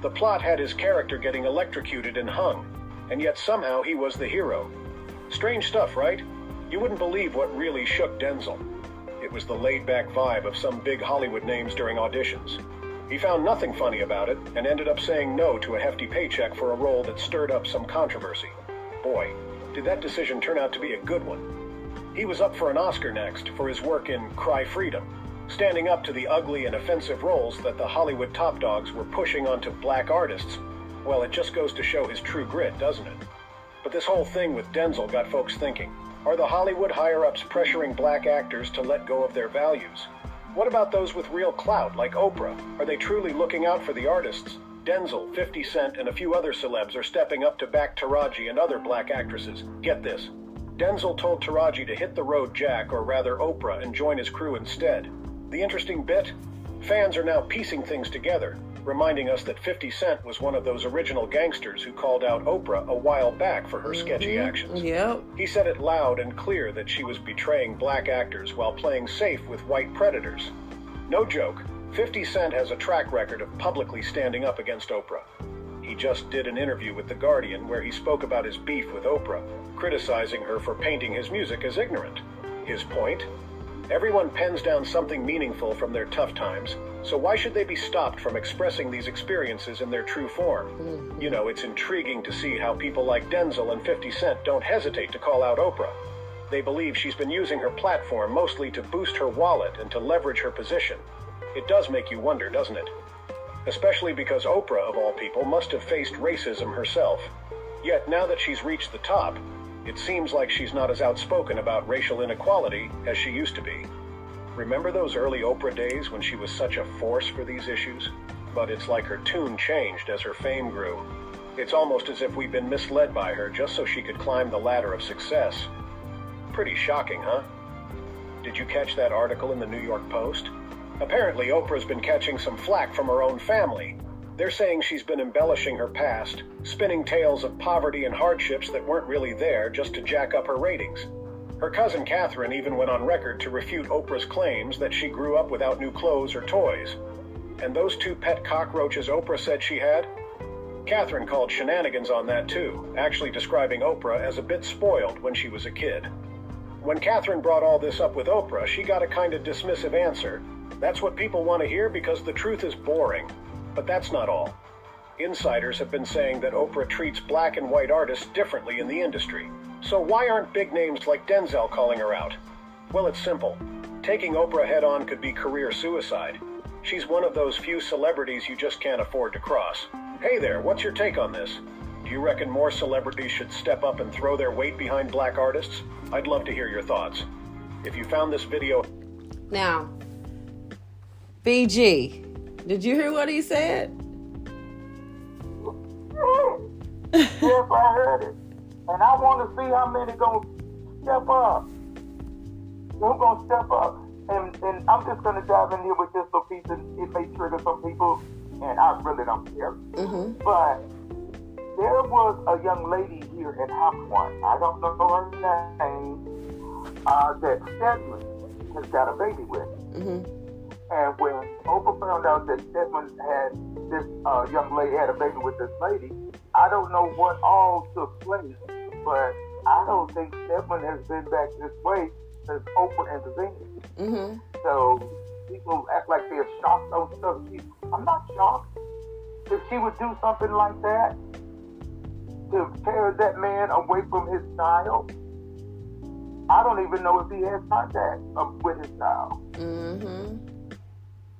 The plot had his character getting electrocuted and hung, and yet somehow he was the hero. Strange stuff, right? You wouldn't believe what really shook Denzel. It was the laid-back vibe of some big Hollywood names during auditions. He found nothing funny about it and ended up saying no to a hefty paycheck for a role that stirred up some controversy. Boy, did that decision turn out to be a good one. He was up for an Oscar next for his work in Cry Freedom, standing up to the ugly and offensive roles that the Hollywood top dogs were pushing onto black artists. Well, it just goes to show his true grit, doesn't it? But this whole thing with Denzel got folks thinking. Are the Hollywood higher-ups pressuring black actors to let go of their values? What about those with real clout, like Oprah? Are they truly looking out for the artists? Denzel, 50 Cent, and a few other celebs are stepping up to back Taraji and other black actresses. Get this. Denzel told Taraji to hit the road Jack, or rather Oprah, and join his crew instead. The interesting bit? Fans are now piecing things together, reminding us that 50 Cent was one of those original gangsters who called out Oprah a while back for her sketchy actions. Yep. He said it loud and clear that she was betraying black actors while playing safe with white predators. No joke, 50 Cent has a track record of publicly standing up against Oprah. He just did an interview with The Guardian where he spoke about his beef with Oprah, criticizing her for painting his music as ignorant. His point? Everyone pens down something meaningful from their tough times, so why should they be stopped from expressing these experiences in their true form? You know, it's intriguing to see how people like Denzel and 50 Cent don't hesitate to call out Oprah. They believe she's been using her platform mostly to boost her wallet and to leverage her position. It does make you wonder, doesn't it? Especially because Oprah, of all people, must have faced racism herself. Yet now that she's reached the top, it seems like she's not as outspoken about racial inequality as she used to be. Remember those early Oprah days when she was such a force for these issues? But it's like her tune changed as her fame grew. It's almost as if we've been misled by her just so she could climb the ladder of success. Pretty shocking, huh? Did you catch that article in the New York Post? Apparently, Oprah's been catching some flack from her own family. They're saying she's been embellishing her past, spinning tales of poverty and hardships that weren't really there just to jack up her ratings. Her cousin Catherine even went on record to refute Oprah's claims that she grew up without new clothes or toys. And those 2 pet cockroaches Oprah said she had? Catherine called shenanigans on that too, actually describing Oprah as a bit spoiled when she was a kid. When Catherine brought all this up with Oprah, she got a kind of dismissive answer. That's what people want to hear because the truth is boring. But that's not all. Insiders have been saying that Oprah treats black and white artists differently in the industry. So why aren't big names like Denzel calling her out? Well, it's simple. Taking Oprah head-on could be career suicide. She's one of those few celebrities you just can't afford to cross. Hey there, what's your take on this? Do you reckon more celebrities should step up and throw their weight behind black artists? I'd love to hear your thoughts. If you found this video... Now, BG, did you hear what he said? Yes, I heard it. And I want to see how many gonna step up. Who's gonna step up? And I'm just gonna dive in here with just a piece, and it may trigger some people, and I really don't care. But there was a young lady here in Hopwood, I don't know her name, that Stedman has got a baby with. And when Oprah found out that Stedman had this young lady had a baby with this lady, I don't know what all took place, but I don't think Stedman has been back this way since Oprah intervened. So people act like they're shocked on stuff. I'm not shocked. If she would do something like that to tear that man away from his child, I don't even know if he has contact with his child.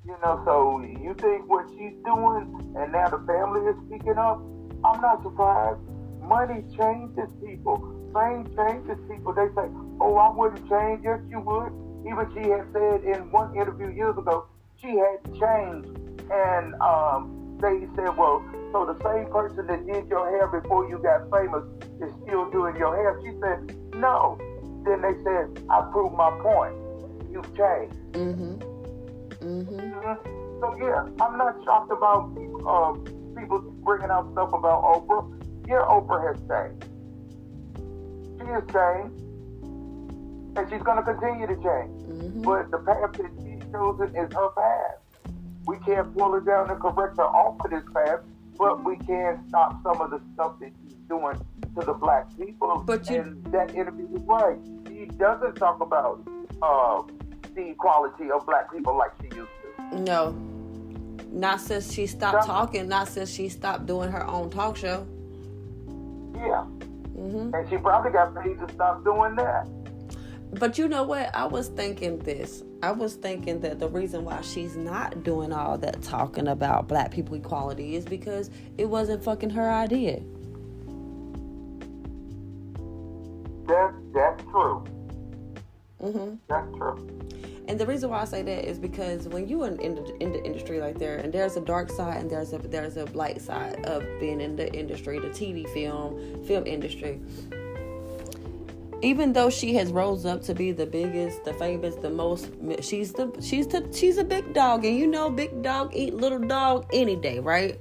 You know, so you think what she's doing, and now the family is speaking up, I'm not surprised. Money changes people. Fame changes people. They say, oh, I wouldn't change. Yes, you would. Even she had said in one interview years ago, she had changed. And they said, well, so the same person that did your hair before you got famous is still doing your hair. She said, no. Then they said, I proved my point. You've changed. So yeah, I'm not shocked about people bringing out stuff about Oprah. Yeah, Oprah has changed. She has changed, and she's going to continue to change. But the path that she's chosen is her path. We can't pull her down and correct her off of this path, but we can stop some of the stuff that she's doing to the black people. And that interview is right. She doesn't talk about the equality of black people like she used to. No. Not since she stopped talking, not since she stopped doing her own talk show. Yeah. And she probably got paid to stop doing that. But you know what? I was thinking this. I was thinking that the reason why she's not doing all that talking about black people equality is because it wasn't fucking her idea. That's true. That's true. And the reason why I say that is because when you in the industry like there, and there's a dark side and there's a light side of being in the industry, the TV film industry. Even though she has rose up to be the biggest, the famous, the most, she's a big dog, and you know, big dog eat little dog any day, right?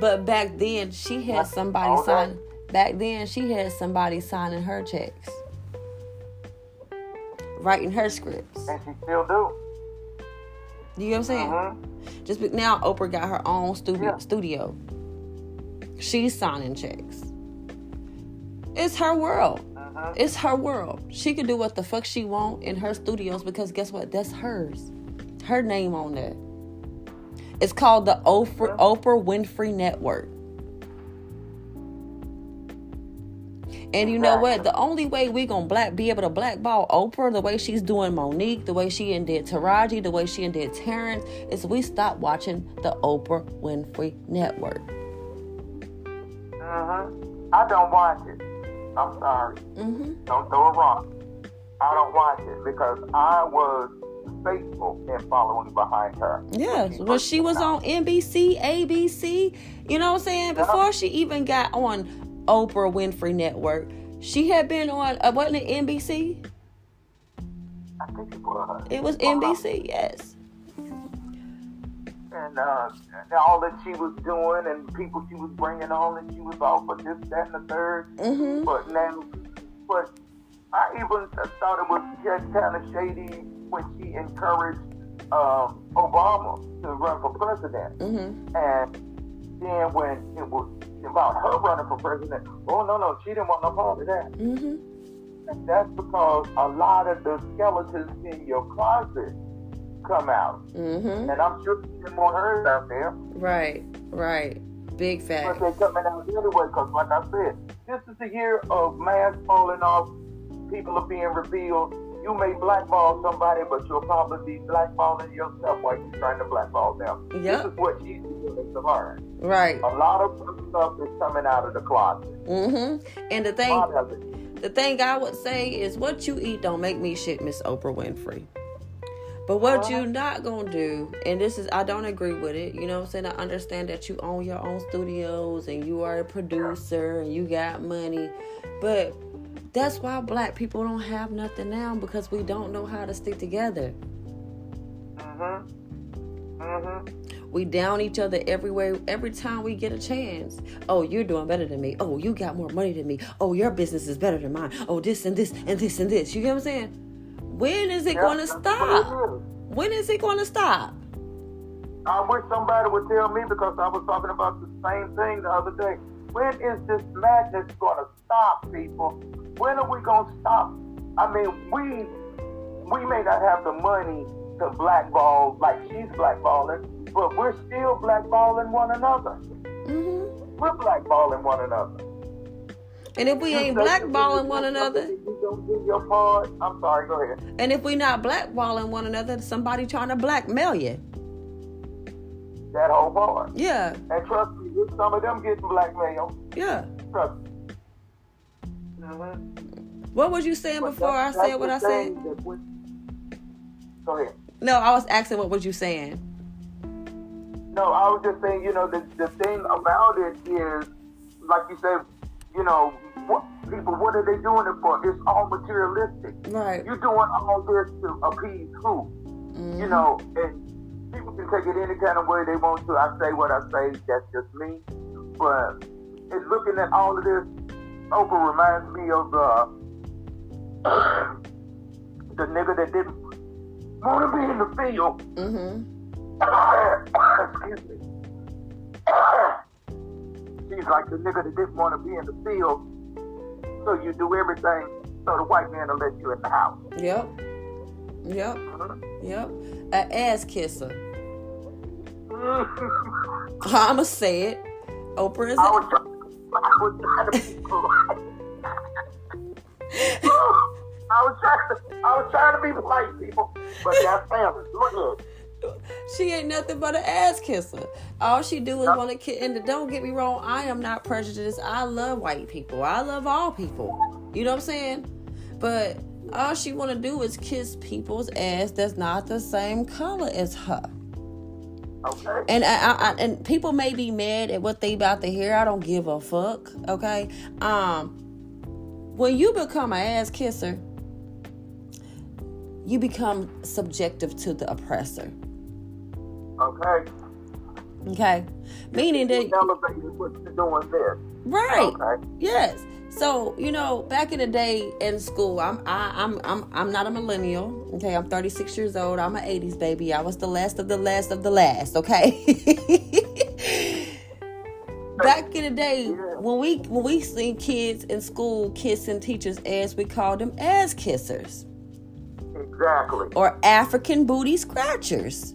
But back then she had somebody sign. Back then she had somebody signing her checks, writing her scripts, and she still do. You know what I'm saying? Just now, Oprah got her own studio. She's signing checks. It's her world. It's her world. She can do what the fuck she want in her studios because guess what? That's hers. Her name on there. It's called the Oprah Winfrey Network. And you know what? The only way we gonna be able to blackball Oprah, the way she's doing Monique, the way she did Taraji, the way she did Terrence, is we stop watching the Oprah Winfrey Network. I don't watch it. I'm sorry. Don't throw a rock. I don't watch it because I was faithful in following behind her. Yes, when she was on NBC, ABC, you know what I'm saying? Before she even got on Oprah Winfrey Network, she had been on, wasn't it NBC? I think it was. It was NBC, yes. And all that she was doing and people she was bringing on, and she was all for this, that, and the third. But I even thought it was just kind of shady when she encouraged Obama to run for president. And then when it was about her running for president, no, she didn't want no part of that. And that's because a lot of the skeletons in your closet come out. And I'm sure she didn't want hers out there. Right. Big fact. But they're coming out anyway because, like I said, this is the year of masks falling off. People are being revealed. You may blackball somebody, but you'll probably be blackballing yourself while you're trying to blackball them. This is what she's doing to learn. Right. A lot of stuff is coming out of the closet. And the thing I would say is, what you eat don't make me shit, Miss Oprah Winfrey. But what you not gonna do, and this is, I don't agree with it, you know what I'm saying? I understand that you own your own studios and you are a producer and you got money, but that's why black people don't have nothing now, because we don't know how to stick together. We down each other everywhere, every time we get a chance. Oh, you're doing better than me. Oh, you got more money than me. Oh, your business is better than mine. Oh, this and this and this and this. You get what I'm saying? When is it going to stop? When is it going to stop? I wish somebody would tell me, because I was talking about the same thing the other day. When is this madness going to stop, people? When are we going to stop? I mean, we may not have the money to blackball like she's blackballing, but we're still blackballing one another. We're blackballing one another. And if we ain't blackballing one another, you don't do your part. I'm sorry, go ahead. And if we not blackballing one another, somebody trying to blackmail you. That whole part. Yeah. And trust me, some of them getting blackmailed. Yeah. Trust me. What was you saying before I said what I said? Go ahead. No, I was asking what was you saying? No, I was just saying, the thing about it is, like you said, what are they doing it for? It's all materialistic. Right. You're doing all this to appease who? And people can take it any kind of way they want to. I say what I say, that's just me. But it's looking at all of this, Oprah reminds me of the nigga that didn't want to be in the field. Excuse me. She's like the nigga that didn't want to be in the field, so you do everything so the white man will let you in the house. Yep. An ass kisser. I'ma say it. Oprah is. I was trying to be polite. I was trying to be polite, people, but that's family. Look. She ain't nothing but an ass kisser. All she do is want to kiss. And don't get me wrong, I am not prejudiced. I love white people. I love all people. You know what I'm saying? But all she want to do is kiss people's ass that's not the same color as her. Okay. And and people may be mad at what they about to hear. I don't give a fuck. Okay. When you become an ass kisser, you become subjective to the oppressor. Okay. Meaning that elevated what you're doing there. Right. Okay. Yes. So, back in the day in school, I'm not a millennial. Okay, I'm 36 years old. I'm an 80s baby. I was the last of the last of the last. Okay. back in the day, when we seen kids in school kissing teachers' ass, we called them ass kissers. Exactly. Or African booty scratchers.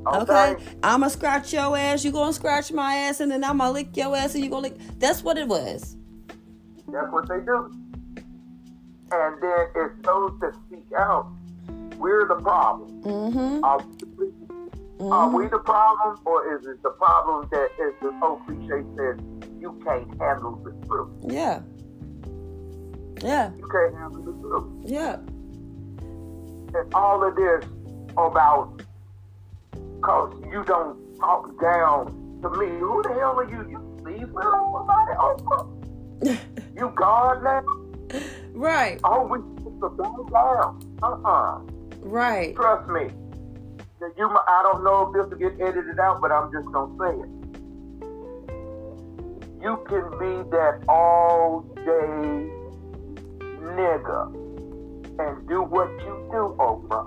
Okay? I'm going to scratch your ass, you going to scratch my ass, and then I'm going to lick your ass, and you going to lick. That's what it was. That's what they do. And then it's those that speak out. We're the problem. Mm-hmm. Are we the problem, or is it the problem that, as the old cliche says, you can't handle the truth? Yeah. Yeah. You can't handle the truth. Yeah. And all of this about, because you don't talk down to me. Who the hell are you? You sleep with somebody? Oh, you God now? Right. Oh, we supposed to bow down. Right. Trust me. I don't know if this will get edited out, but I'm just going to say it. You can be that all-day nigga and do what you do, Oprah.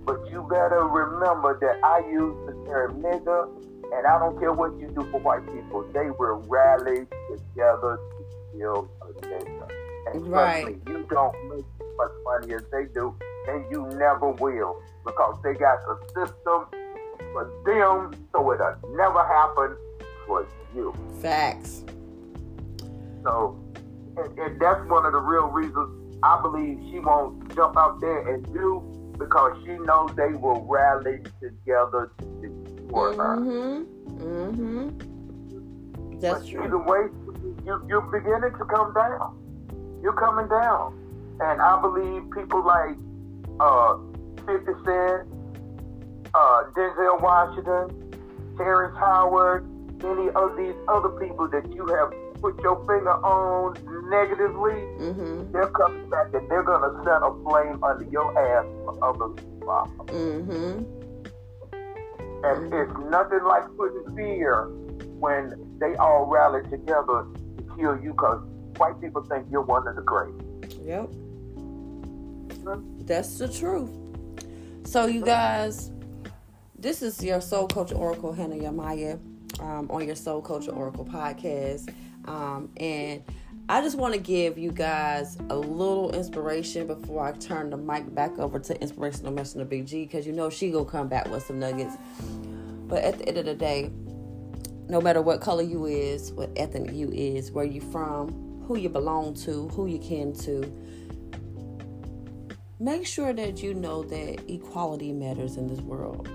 But you better remember that I use the term nigga, and I don't care what you do for white people. They will rally together to kill a nigga. And trust me, you don't make as much money as they do, and you never will. Because they got a system for them, so it'll never happen for you. Facts. So, and that's one of the real reasons I believe she won't jump out there and do, because she knows they will rally together to destroy her. Mm-hmm. That's true. Either way, you're beginning to come down. You're coming down. And I believe people like 50 Cent, Denzel Washington, Terrence Howard, any of these other people that you have put your finger on negatively, they're coming back and they're going to set a flame under your ass for other people. And it's nothing like putting fear when they all rally together to kill you, because white people think you're one of the great. Yep. That's the truth. So you guys, this is your Soul Culture Oracle, Hannah Yemaya, on your Soul Culture Oracle podcast. And I just want to give you guys a little inspiration before I turn the mic back over to Inspirational Messenger BG, because you know she gonna come back with some nuggets. But at the end of the day, no matter what color you is, what ethnic you is, where you from, who you belong to, who you kin to, make sure that you know that equality matters in this world.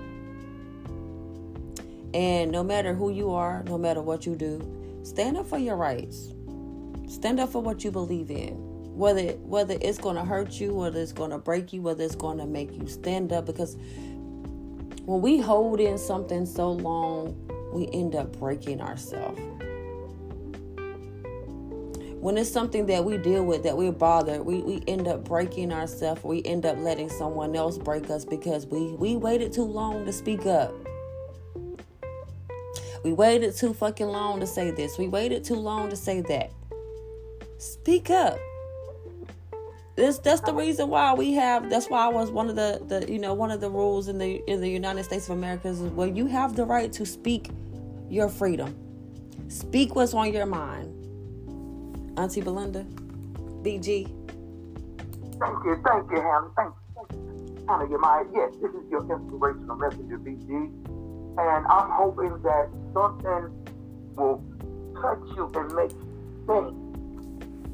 And no matter who you are, no matter what you do, stand up for your rights. Stand up for what you believe in. Whether it's going to hurt you, whether it's going to break you, whether it's going to make you stand up. Because when we hold in something so long, we end up breaking ourselves. When it's something that we deal with, that we're bothered, we end up breaking ourselves. We end up letting someone else break us because we waited too long to speak up. We waited too fucking long to say this. We waited too long to say that. Speak up. That's the reason why that's why I was one of the one of the rules in the United States of America is where you have the right to speak your freedom. Speak what's on your mind. Auntie Belinda, BG. Thank you, Hannah. Thank you. Hannah Yemaya. Yes, this is your Inspirational Messenger, BG. And I'm hoping that something will touch you and make you think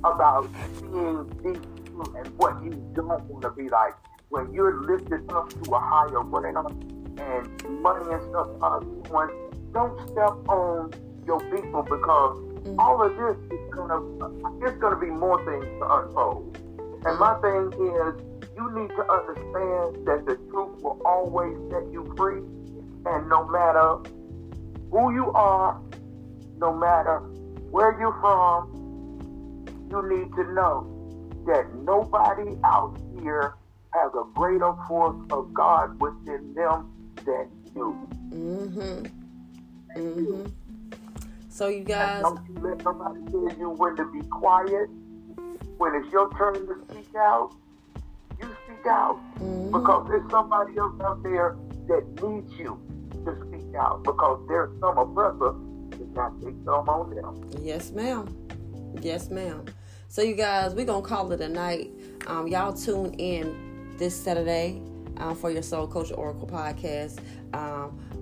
about being these people and what you don't want to be like. When you're lifted up to a higher realm and money and stuff are going, don't step on your people, because all of this is gonna be more things to unfold. And my thing is, you need to understand that the truth will always set you free. And no matter who you are, no matter where you're from, you need to know that nobody out here has a greater force of God within them than you. So you guys, don't you let somebody tell you when to be quiet. When it's your turn to speak out, you speak out. Because there's somebody else out there that needs you to speak out, because there's some oppressor that's got to take some on down. Yes, ma'am. Yes, ma'am. So, you guys, we're going to call it a night. Y'all tune in this Saturday for your Soul Coach Oracle podcast.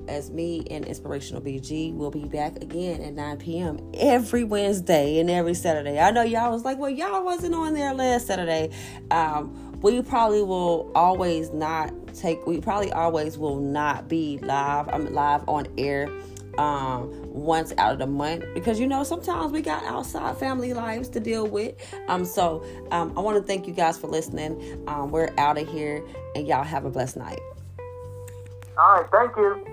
As me and Inspirational BG will be back again at 9 p.m. every Wednesday and every Saturday. I know y'all was like, well, y'all wasn't on there last Saturday. We probably will always not be live. Live on air once out of the month, because sometimes we got outside family lives to deal with. So I want to thank you guys for listening. We're out of here, and y'all have a blessed night. All right, thank you.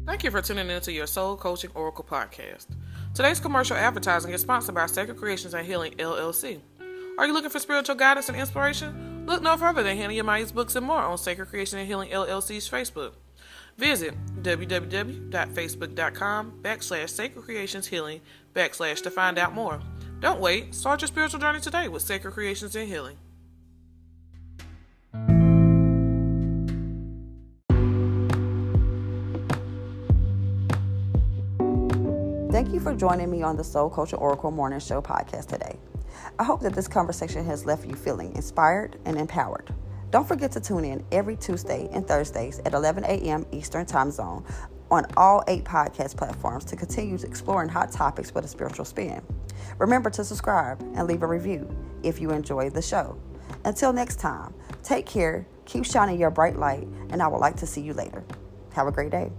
Thank you for tuning in to your Soul Coaching Oracle podcast. Today's commercial advertising is sponsored by Sacred Creations and Healing, LLC. Are you looking for spiritual guidance and inspiration? Look no further than Hannah Yemaya's books and more on Sacred Creation and Healing, LLC's Facebook. Visit www.facebook.com/Sacred Creations Healing / to find out more. Don't wait. Start your spiritual journey today with Sacred Creations and Healing. Thank you for joining me on the Soul Culture Oracle Morning Show podcast today. I hope that this conversation has left you feeling inspired and empowered. Don't forget to tune in every Tuesday and Thursdays at 11 a.m. Eastern Time Zone on all 8 podcast platforms to continue exploring hot topics with a spiritual spin. Remember to subscribe and leave a review if you enjoy the show. Until next time, take care, keep shining your bright light, and I would like to see you later. Have a great day.